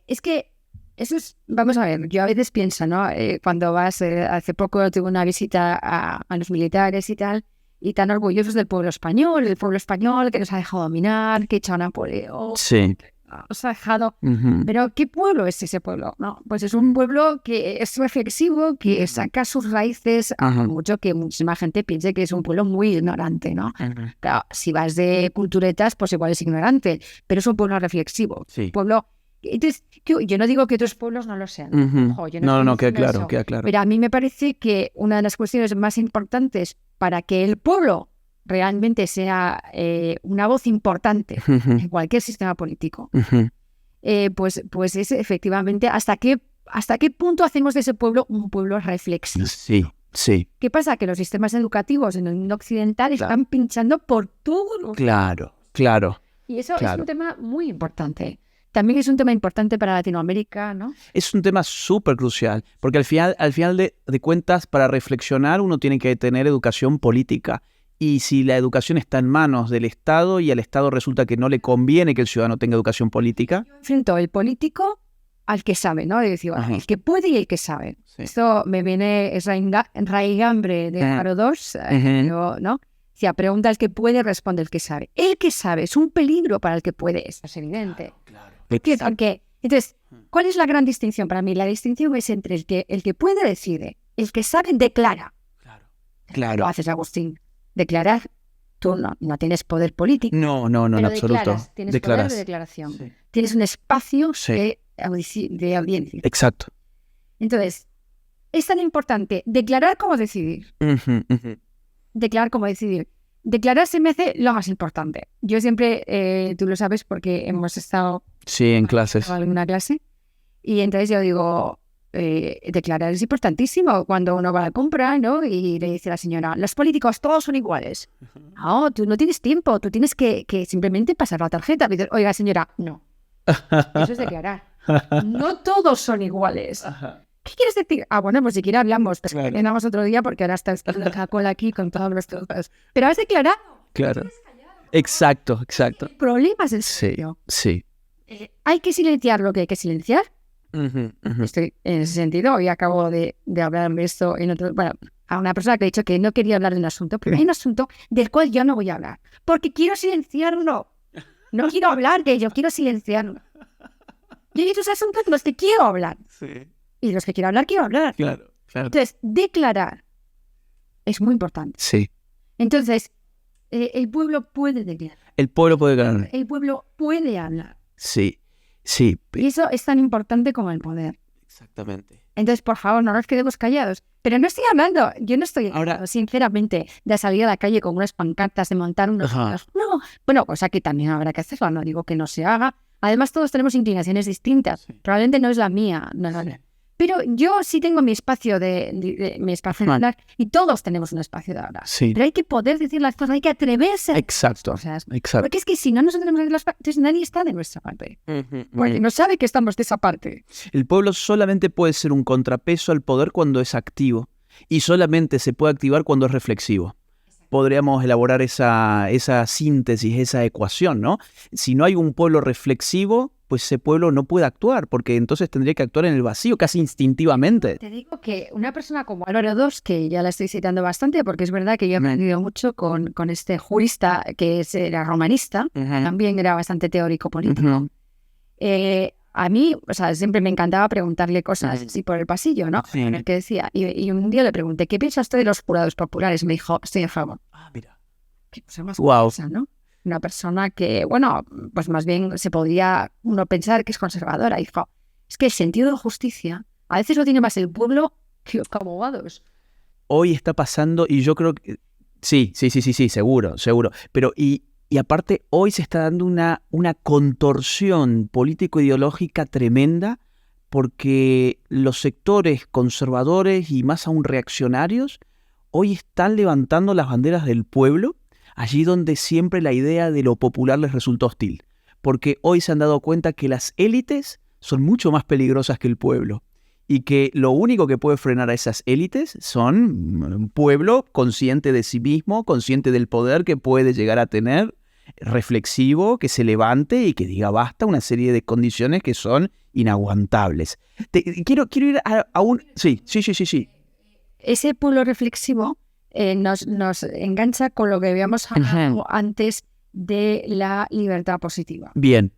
eso es... Vamos a ver, yo a veces pienso, ¿no? Cuando vas... hace poco tuve una visita a los militares y tal, y tan orgullosos del pueblo español, el pueblo español que nos ha dejado dominar, que echa a Napoleón... Sí. nos ha dejado. Pero ¿qué pueblo es ese pueblo? No, pues es un pueblo que es reflexivo, que saca sus raíces, mucho que muchísima gente piense que es un pueblo muy ignorante, ¿no? Claro, si vas de culturetas, pues igual es ignorante, pero es un pueblo reflexivo. Sí. Pueblo. Entonces, yo no digo que otros pueblos no lo sean. Ojo, yo No, estoy queda diciendo claro, eso. Pero a mí me parece que una de las cuestiones más importantes para que el pueblo realmente sea una voz importante en cualquier sistema político, pues es efectivamente hasta qué punto hacemos de ese pueblo un pueblo reflexivo. Sí. ¿Qué pasa? Que los sistemas educativos en el mundo occidental están pinchando por todos los... Claro. Y eso es un tema muy importante. También es un tema importante para Latinoamérica, ¿no? Es un tema súper crucial, porque al final de cuentas, para reflexionar uno tiene que tener educación política. Y si la educación está en manos del Estado y al Estado resulta que no le conviene que el ciudadano tenga educación política... Yo enfrento el político al que sabe, ¿no? Es decir, el que puede y el que sabe. Sí. Esto me viene, es raigambre de Faro 2, ¿no? Si a pregunta el que puede, responde el que sabe. El que sabe es un peligro para el que puede, eso es evidente. Claro. Porque, entonces, ¿cuál es la gran distinción para mí? La distinción es entre el que puede decide, el que sabe declara. Claro. Lo haces, Agustín. Declarar, tú no tienes poder político. No, en absoluto. Tienes poder de declaración. Sí. Tienes un espacio de audiencia. Exacto. Entonces, es tan importante declarar como decidir. Declarar como decidir. Declarar se me hace lo más importante. Yo siempre, tú lo sabes porque hemos estado... Sí, en clases. En alguna clase. Y entonces yo digo, declarar es importantísimo cuando uno va a la compra, ¿no? Y le dice a la señora, los políticos todos son iguales. No, tú no tienes tiempo, tú tienes que simplemente pasar la tarjeta. Y dices, oiga, señora, no. Eso es declarar. No todos son iguales. ¿Qué quieres decir? Bueno, pues si quieres hablamos. Pues claro. Hablamos otro día porque ahora está la Coca-Cola aquí con todos los trozos. Pero has declarado. Claro. Exacto. El problema es el serio. Sí. Hay que silenciar lo que hay que silenciar. Estoy en ese sentido. Hoy acabo de hablar de esto a una persona que ha dicho que no quería hablar de un asunto, pero hay un asunto del cual yo no voy a hablar. Porque quiero silenciarlo. No quiero hablar de ello, quiero silenciarlo. Y hay otros asuntos de los que quiero hablar. Sí. Y los que quiero hablar. Claro. Entonces, declarar es muy importante. Sí. Entonces, el pueblo puede declarar. El pueblo puede declarar. El pueblo puede hablar. Sí. Y eso es tan importante como el poder. Exactamente. Entonces, por favor, no nos quedemos callados. Pero no estoy hablando, yo no estoy hablando, sinceramente, de salir a la calle con unas pancartas, de montar unos... No, bueno, cosa que también habrá que hacerlo, no digo que no se haga. Además, todos tenemos inclinaciones distintas. Sí. Probablemente no es la mía, no es la mía. Pero yo sí tengo mi espacio de hablar y todos tenemos un espacio de hablar. Sí. Pero hay que poder decir las cosas, hay que atreverse. Exacto. Porque es que si no nosotros tenemos las partes, nadie está de nuestra parte. Porque no sabe que estamos de esa parte. El pueblo solamente puede ser un contrapeso al poder cuando es activo y solamente se puede activar cuando es reflexivo. Podríamos elaborar esa síntesis, esa ecuación, ¿no? Si no hay un pueblo reflexivo, pues ese pueblo no puede actuar, porque entonces tendría que actuar en el vacío, casi instintivamente. Te digo que una persona como Álvaro II, que ya la estoy citando bastante, porque es verdad que yo he aprendido mucho con este jurista que era romanista, también era bastante teórico político. A mí, siempre me encantaba preguntarle cosas así por el pasillo, ¿no? Sí. En el que decía, y un día le pregunté, ¿qué piensa usted de los jurados populares? Me dijo, estoy a favor. Mira. Qué cosa más curiosa, ¿no? Una persona que, pues más bien se podría uno pensar que es conservadora. Y dijo, es que el sentido de justicia a veces lo tiene más el pueblo que los abogados. Hoy está pasando, y yo creo que... Sí, seguro. Pero, y aparte, hoy se está dando una contorsión político-ideológica tremenda porque los sectores conservadores y más aún reaccionarios hoy están levantando las banderas del pueblo, allí donde siempre la idea de lo popular les resultó hostil. Porque hoy se han dado cuenta que las élites son mucho más peligrosas que el pueblo y que lo único que puede frenar a esas élites son un pueblo consciente de sí mismo, consciente del poder que puede llegar a tener, reflexivo, que se levante y que diga basta una serie de condiciones que son inaguantables. Quiero ir a un... Sí. Ese pueblo reflexivo nos engancha con lo que habíamos hablado antes de la libertad positiva. Bien.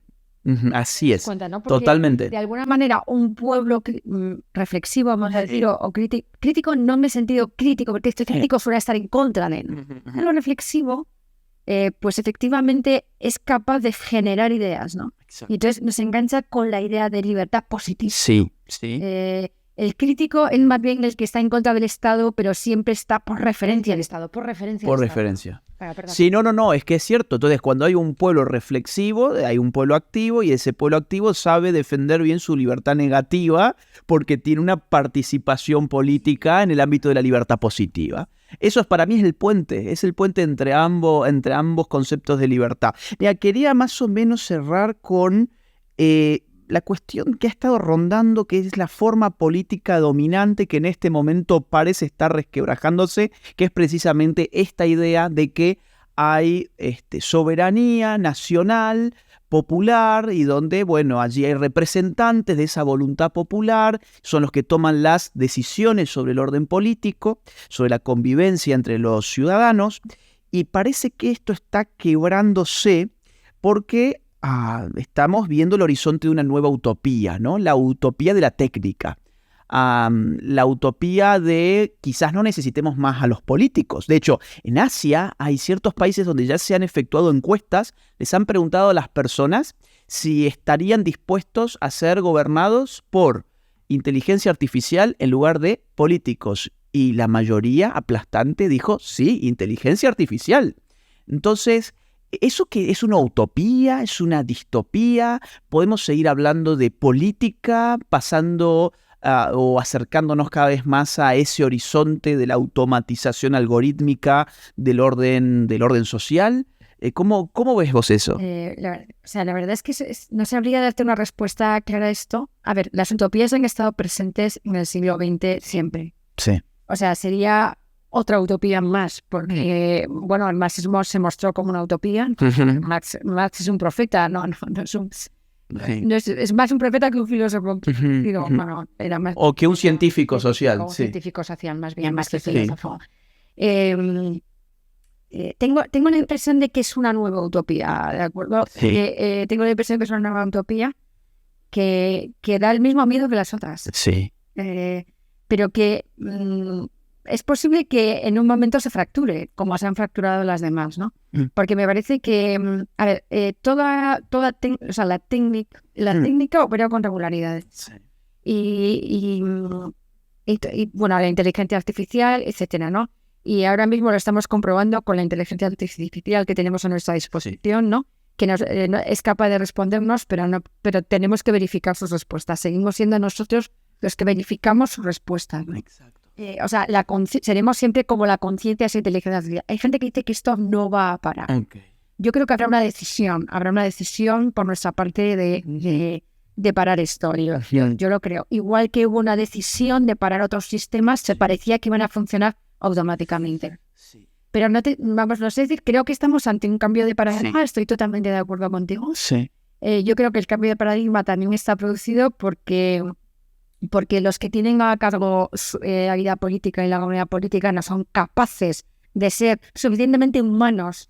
Así es, cuenta, ¿no? Porque totalmente. de alguna manera un pueblo reflexivo, vamos a decir, o crítico no en el sentido crítico, porque este crítico suele estar en contra de él. Lo reflexivo, pues efectivamente es capaz de generar ideas, ¿no? Exacto. Y entonces nos engancha con la idea de libertad positiva. Sí. El crítico es más bien el que está en contra del Estado, pero siempre está por referencia al Estado, por referencia al referencia. Estado. Sí, no, es que es cierto. Entonces, cuando hay un pueblo reflexivo, hay un pueblo activo y ese pueblo activo sabe defender bien su libertad negativa porque tiene una participación política en el ámbito de la libertad positiva. Eso para mí es el puente entre ambos conceptos de libertad. Mira, quería más o menos cerrar con la cuestión que ha estado rondando, que es la forma política dominante que en este momento parece estar resquebrajándose, que es precisamente esta idea de que hay soberanía nacional, popular, y donde, bueno, allí hay representantes de esa voluntad popular, son los que toman las decisiones sobre el orden político, sobre la convivencia entre los ciudadanos, y parece que esto está quebrándose porque estamos viendo el horizonte de una nueva utopía, ¿no? La utopía de la técnica. La utopía de quizás no necesitemos más a los políticos. De hecho, en Asia hay ciertos países donde ya se han efectuado encuestas, les han preguntado a las personas si estarían dispuestos a ser gobernados por inteligencia artificial en lugar de políticos. Y la mayoría aplastante dijo, sí, inteligencia artificial. Entonces, ¿eso qué es? ¿Una utopía? ¿Es una distopía? ¿Podemos seguir hablando de política, pasando o acercándonos cada vez más a ese horizonte de la automatización algorítmica del orden social? ¿Cómo ves vos eso? La verdad es que no sabría darte una respuesta clara a esto. A ver, las utopías han estado presentes en el siglo XX siempre. Sí. O sea, sería otra utopía más, porque, bueno, el marxismo se mostró como una utopía. Marx es un profeta, no es un... No es más un profeta que un filósofo. Digo, bueno, era más, o que un científico social. Un sí. Científico social, más bien, más que filósofo. Tengo la impresión de que es una nueva utopía, ¿de acuerdo? Sí. Tengo la impresión de que es una nueva utopía que da el mismo miedo que las otras. Sí. Pero que es posible que en un momento se fracture, como se han fracturado las demás, ¿no? Porque me parece que, a ver, la técnica opera con regularidades. Sí. Y bueno, la inteligencia artificial, etcétera, ¿no? Y ahora mismo lo estamos comprobando con la inteligencia artificial que tenemos a nuestra disposición, ¿no? Que es capaz de respondernos, pero tenemos que verificar sus respuestas. Seguimos siendo nosotros los que verificamos sus respuestas, ¿no? Exacto. Seremos siempre como la conciencia de esa inteligencia artificial. Hay gente que dice que esto no va a parar. Okay. Yo creo que habrá una decisión por nuestra parte de parar esto. Yo lo creo. Igual que hubo una decisión de parar otros sistemas, se parecía que iban a funcionar automáticamente. Sí. Pero no sé decir, creo que estamos ante un cambio de paradigma. Sí. Estoy totalmente de acuerdo contigo. Sí. Yo creo que el cambio de paradigma también está producido porque los que tienen a cargo la vida política y la comunidad política no son capaces de ser suficientemente humanos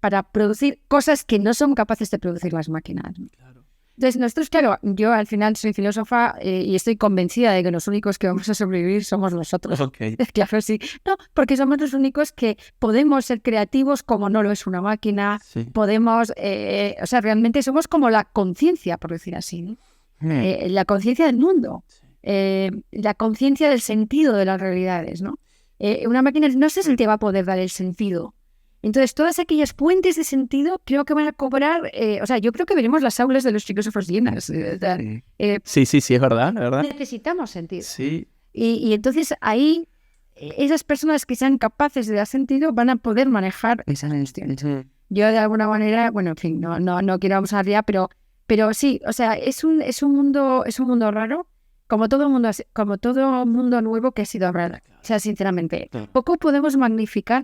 para producir cosas que no son capaces de producir las máquinas. Claro. Entonces, nosotros, claro, yo al final soy filósofa y estoy convencida de que los únicos que vamos a sobrevivir somos nosotros. Okay. Claro, sí. No, porque somos los únicos que podemos ser creativos como no lo es una máquina. Sí. Podemos, realmente somos como la conciencia, por decir así, ¿no? La conciencia del mundo. La conciencia del sentido de las realidades, ¿no? Una máquina no sé si te va a poder dar el sentido. Entonces, todas aquellas fuentes de sentido creo que van a cobrar... yo creo que veremos las aulas de los filósofos llenas. Sí, es verdad, Necesitamos sentido. Sí. Y entonces ahí, esas personas que sean capaces de dar sentido van a poder manejar esas cuestiones. Yo, de alguna manera, bueno, en fin, no quiero abusar ya, pero sí, es un mundo raro. Como todo mundo nuevo que ha sido raro. Sinceramente, poco podemos magnificar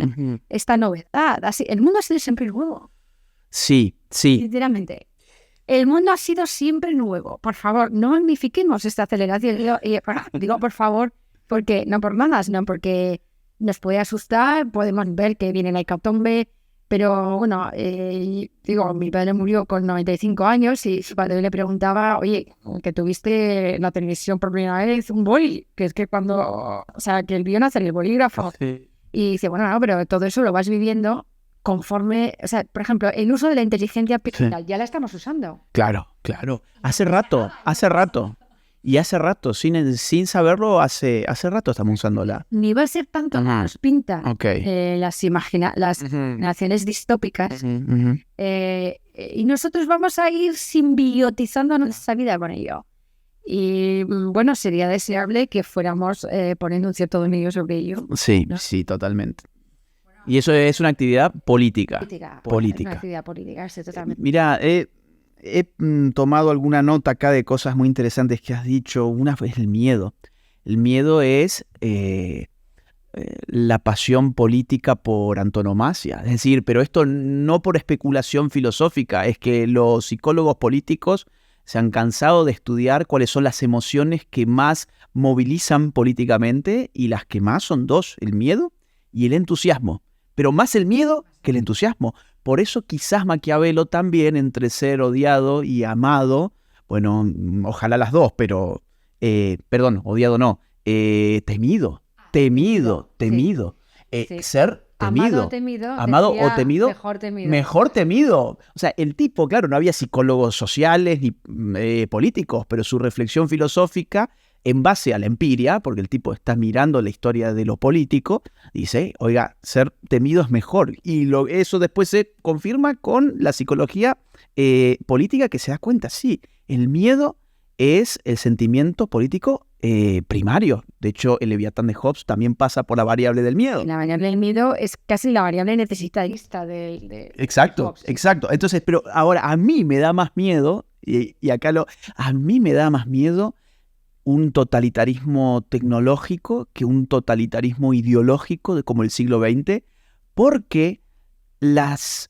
esta novedad. El mundo ha sido siempre nuevo. Sí. Sinceramente. El mundo ha sido siempre nuevo. Por favor, no magnifiquemos esta aceleración. Digo, por favor, porque no por nada, sino porque nos puede asustar. Podemos ver que viene la hecatombe. Pero bueno, digo, mi padre murió con 95 años y su padre le preguntaba, oye, que tuviste en la televisión por primera vez un boli, que es que cuando, o sea, que él vio nacer el bolígrafo. Sí. Y dice, bueno, no, pero todo eso lo vas viviendo conforme, o sea, por ejemplo, el uso de la inteligencia artificial, ya la estamos usando. Claro. Hace rato. Y hace rato, sin saberlo, hace rato estamos usándola. Ni va a ser tanto como nos pinta las imaginaciones distópicas. Y nosotros vamos a ir simbiotizando nuestra vida con ello. Y bueno, sería deseable que fuéramos poniendo un cierto dominio sobre ello. Sí, ¿no? sí, totalmente. Y eso es una actividad política. Una actividad política, sí, totalmente. Mira, he tomado alguna nota acá de cosas muy interesantes que has dicho. Una es el miedo. El miedo es la pasión política por antonomasia. Es decir, pero esto no por especulación filosófica, es que los psicólogos políticos se han cansado de estudiar cuáles son las emociones que más movilizan políticamente, y las que más son dos: el miedo y el entusiasmo. Pero más el miedo que el entusiasmo. Por eso quizás Maquiavelo también, entre ser odiado y amado, bueno, ojalá las dos, pero, perdón, odiado no, temido. Sí. Ser temido. Amado o temido. Mejor temido. O sea, el tipo, claro, no había psicólogos sociales ni políticos, pero su reflexión filosófica, en base a la empiria, porque el tipo está mirando la historia de lo político, dice, oiga, ser temido es mejor. Y eso después se confirma con la psicología política, que se da cuenta, sí, el miedo es el sentimiento político primario. De hecho, el Leviatán de Hobbes también pasa por la variable del miedo. La variable del miedo es casi la variable necesitarista de Exacto, Hobbes. Exacto. Entonces, pero ahora a mí me da más miedo, a mí me da más miedo un totalitarismo tecnológico que un totalitarismo ideológico como el siglo XX, porque los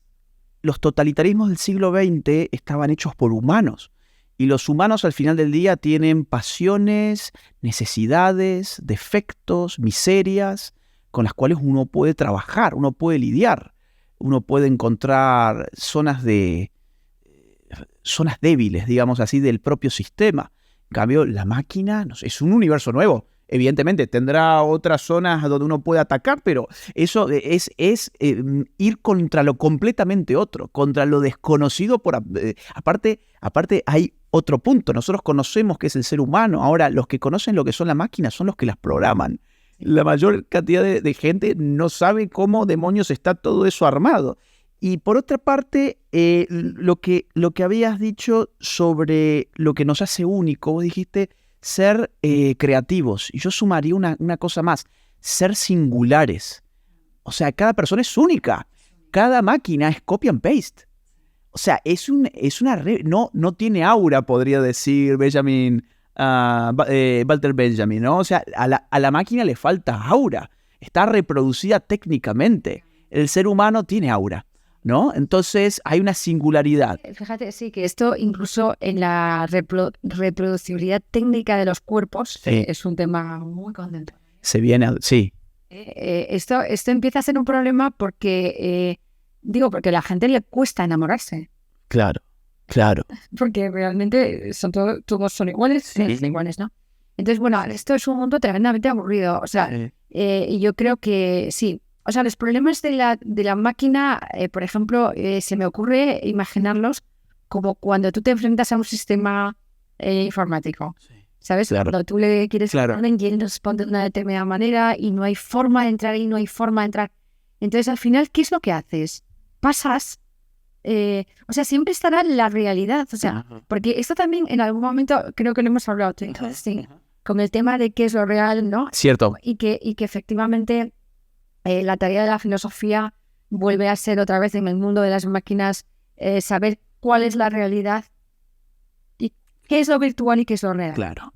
totalitarismos del siglo XX estaban hechos por humanos. Y los humanos al final del día tienen pasiones, necesidades, defectos, miserias, con las cuales uno puede trabajar, uno puede lidiar, uno puede encontrar zonas débiles, digamos así, del propio sistema. En cambio, la máquina es un universo nuevo. Evidentemente tendrá otras zonas donde uno puede atacar, pero eso es ir contra lo completamente otro, contra lo desconocido. Aparte hay otro punto. Nosotros conocemos qué es el ser humano. Ahora, los que conocen lo que son las máquinas son los que las programan. La mayor cantidad de gente no sabe cómo demonios está todo eso armado. Y por otra parte, lo que habías dicho sobre lo que nos hace único, vos dijiste ser creativos. Y yo sumaría una cosa más: ser singulares. O sea, cada persona es única. Cada máquina es copy and paste. O sea, no tiene aura, podría decir Walter Benjamin, ¿no? O sea, a la máquina le falta aura. Está reproducida técnicamente. El ser humano tiene aura, ¿no? Entonces hay una singularidad. Fíjate, sí, que esto incluso en la reproducibilidad técnica de los cuerpos es un tema muy concentrado. Se viene, sí. Esto empieza a ser un problema porque, porque a la gente le cuesta enamorarse. Claro. Porque realmente todos son iguales, son iguales, ¿no? Entonces, bueno, esto es un mundo tremendamente aburrido. O sea, y yo creo que sí. O sea, los problemas de la máquina, por ejemplo, se me ocurre imaginarlos como cuando tú te enfrentas a un sistema informático. ¿Sabes? Claro. Cuando tú le quieres a alguien y él responde de una determinada manera y no hay forma de entrar y no hay forma de entrar. Entonces, al final, ¿qué es lo que haces? Pasas. O sea, siempre estará la realidad. O sea, porque esto también en algún momento creo que lo hemos hablado con el tema de qué es lo real, ¿no? Cierto. Y que efectivamente la tarea de la filosofía vuelve a ser otra vez en el mundo de las máquinas saber cuál es la realidad y qué es lo virtual y qué es lo real. Claro.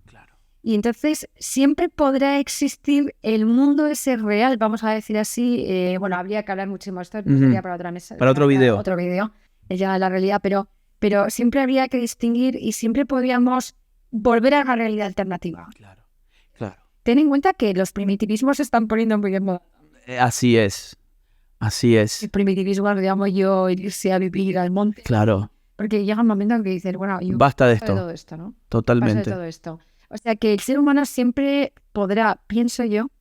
Y entonces siempre podrá existir el mundo ese real, vamos a decir así. Bueno, habría que hablar muchísimo de esto, sería para otra mesa. Para otro video. Otro video, ya la realidad, pero siempre habría que distinguir y siempre podríamos volver a una realidad alternativa. Claro. Ten en cuenta que los primitivismos se están poniendo muy en moda. Así es. Así es. El primitivismo, lo llamo yo, irse a vivir al monte. Claro. Porque llega un momento en que dices, bueno, yo Basta de paso esto. todo esto, ¿no? Totalmente. Paso de todo esto. O sea que el ser humano siempre podrá, pienso yo,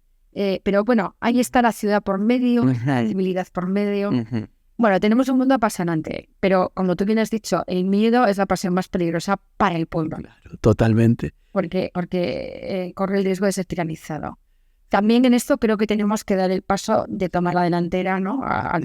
pero bueno, ahí está la ciudad por medio, la civilidad por medio. Bueno, tenemos un mundo apasionante, pero como tú bien has dicho, el miedo es la pasión más peligrosa para el pueblo. Claro, totalmente. Porque corre el riesgo de ser tiranizado. También en esto creo que tenemos que dar el paso de tomar la delantera, ¿no? Al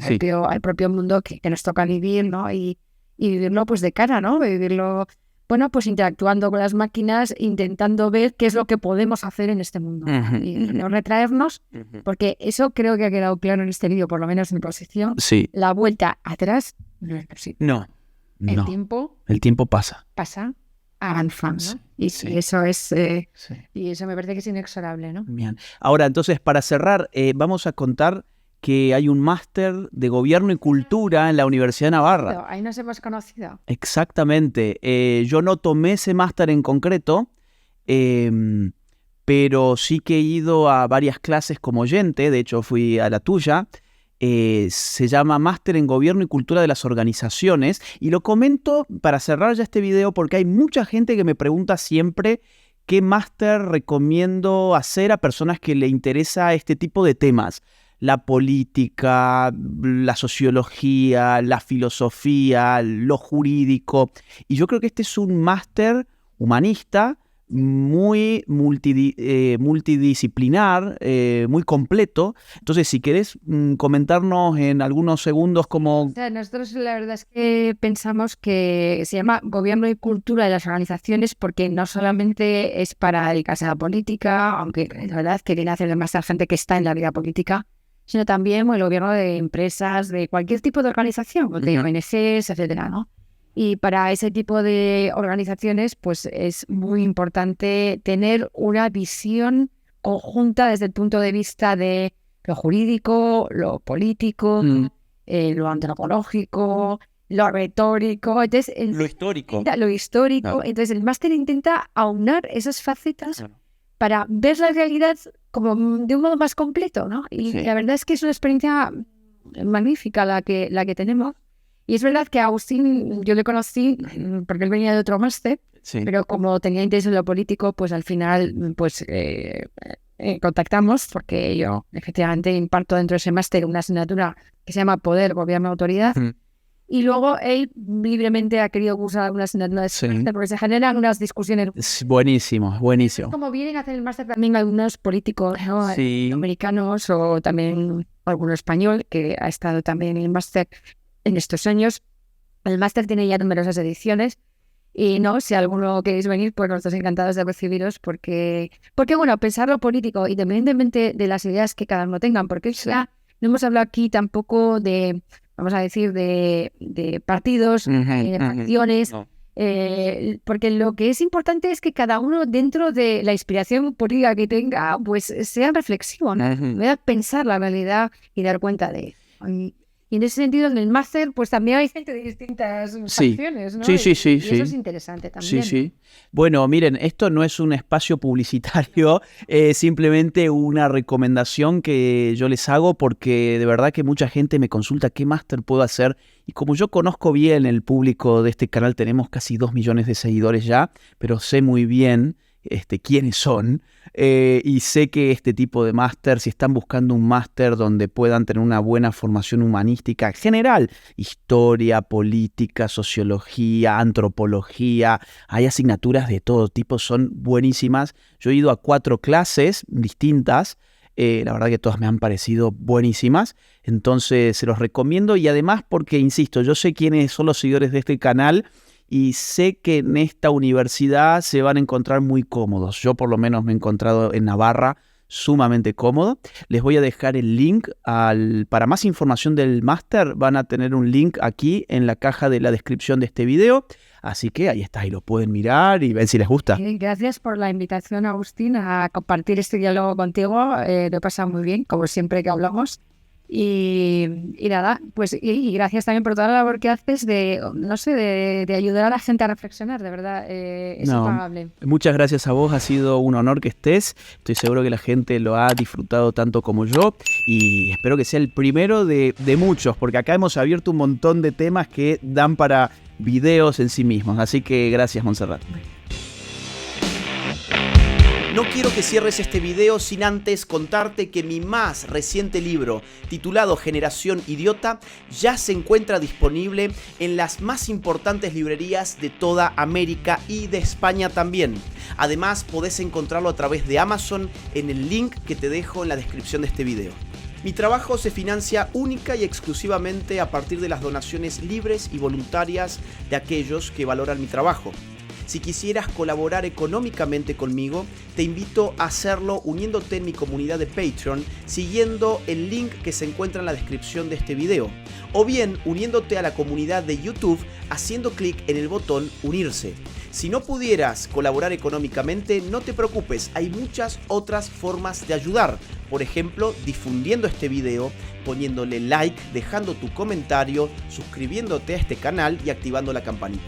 propio mundo que nos toca vivir, ¿no? Y vivirlo pues de cara, ¿no? Vivirlo, bueno, pues interactuando con las máquinas, intentando ver qué es lo que podemos hacer en este mundo. Y no retraernos, porque eso creo que ha quedado claro en este vídeo, por lo menos en mi posición. Sí. La vuelta atrás no es posible. No. El tiempo pasa. Avanza, ¿no? Y eso es y eso me parece que es inexorable, ¿no? Bien. Ahora, entonces, para cerrar, vamos a contar que hay un máster de Gobierno y Cultura en la Universidad de Navarra. Ahí nos hemos conocido. Exactamente. Yo no tomé ese máster en concreto, pero sí que he ido a varias clases como oyente, de hecho fui a la tuya. Se llama Máster en Gobierno y Cultura de las Organizaciones, y lo comento para cerrar ya este video porque hay mucha gente que me pregunta siempre qué máster recomiendo hacer a personas que le interesa este tipo de temas: la política, la sociología, la filosofía, lo jurídico. Y yo creo que este es un máster humanista muy multidisciplinar, muy completo. Entonces, si querés comentarnos en algunos segundos cómo... O sea, nosotros la verdad es que pensamos que se llama Gobierno y Cultura de las Organizaciones porque no solamente es para dedicarse a la política, aunque la verdad es que viene a hacer demasiada gente que está en la vida política, sino también el gobierno de empresas, de cualquier tipo de organización, de ONGs, etcétera, ¿no? Y para ese tipo de organizaciones, pues es muy importante tener una visión conjunta desde el punto de vista de lo jurídico, lo político, lo antropológico, lo retórico, entonces lo histórico. Lo histórico. Claro. Entonces el máster intenta aunar esas facetas para ver la realidad como de un modo más completo, ¿no? Y la verdad es que es una experiencia magnífica la que tenemos. Y es verdad que a Agustín yo le conocí porque él venía de otro máster, pero como tenía interés en lo político, pues al final pues contactamos porque yo efectivamente imparto dentro de ese máster una asignatura que se llama Poder, Gobierno, Autoridad. Y luego él libremente ha querido cursar algunas asignaturas de máster porque se generan unas discusiones. Buenísimo. Como vienen a hacer el máster también algunos políticos, ¿no? Americanos o también alguno español que ha estado también en el máster en estos años. El máster tiene ya numerosas ediciones y no, si alguno queréis venir, pues nosotros encantados de recibiros porque bueno, pensar lo político, independientemente de las ideas que cada uno tengan, porque ya no hemos hablado aquí tampoco de, vamos a decir, de partidos, de facciones, porque lo que es importante es que cada uno dentro de la inspiración política que tenga, pues sea reflexivo, ¿no? Pueda pensar la realidad y dar cuenta de... Y en ese sentido, en el máster, pues también hay gente de distintas facciones, ¿no? Sí. Y eso es interesante también. Sí. Bueno, miren, esto no es un espacio publicitario, es simplemente una recomendación que yo les hago porque de verdad que mucha gente me consulta qué máster puedo hacer. Y como yo conozco bien el público de este canal, tenemos casi 2 millones de seguidores ya, pero sé muy bien quiénes son, y sé que este tipo de máster, si están buscando un máster donde puedan tener una buena formación humanística general, historia, política, sociología, antropología, hay asignaturas de todo tipo, son buenísimas. Yo he ido a 4 clases distintas, la verdad que todas me han parecido buenísimas, entonces se los recomiendo. Y además porque, insisto, yo sé quiénes son los seguidores de este canal y sé que en esta universidad se van a encontrar muy cómodos. Yo por lo menos me he encontrado en Navarra sumamente cómodo. Les voy a dejar el link para más información del máster. Van a tener un link aquí en la caja de la descripción de este video. Así que ahí está, y lo pueden mirar y ver si les gusta. Gracias por la invitación, Agustín, a compartir este diálogo contigo. Lo he pasado muy bien, como siempre que hablamos. Y nada, pues y gracias también por toda la labor que haces de ayudar a la gente a reflexionar, de verdad, es impagable. Muchas gracias a vos, ha sido un honor que estés, estoy seguro que la gente lo ha disfrutado tanto como yo y espero que sea el primero de muchos, porque acá hemos abierto un montón de temas que dan para videos en sí mismos, así que gracias, Montserrat. No quiero que cierres este video sin antes contarte que mi más reciente libro, titulado Generación Idiota, ya se encuentra disponible en las más importantes librerías de toda América y de España también. Además, podés encontrarlo a través de Amazon en el link que te dejo en la descripción de este video. Mi trabajo se financia única y exclusivamente a partir de las donaciones libres y voluntarias de aquellos que valoran mi trabajo. Si quisieras colaborar económicamente conmigo, te invito a hacerlo uniéndote en mi comunidad de Patreon, siguiendo el link que se encuentra en la descripción de este video, o bien uniéndote a la comunidad de YouTube haciendo clic en el botón Unirse. Si no pudieras colaborar económicamente, no te preocupes, hay muchas otras formas de ayudar. Por ejemplo, difundiendo este video, poniéndole like, dejando tu comentario, suscribiéndote a este canal y activando la campanita.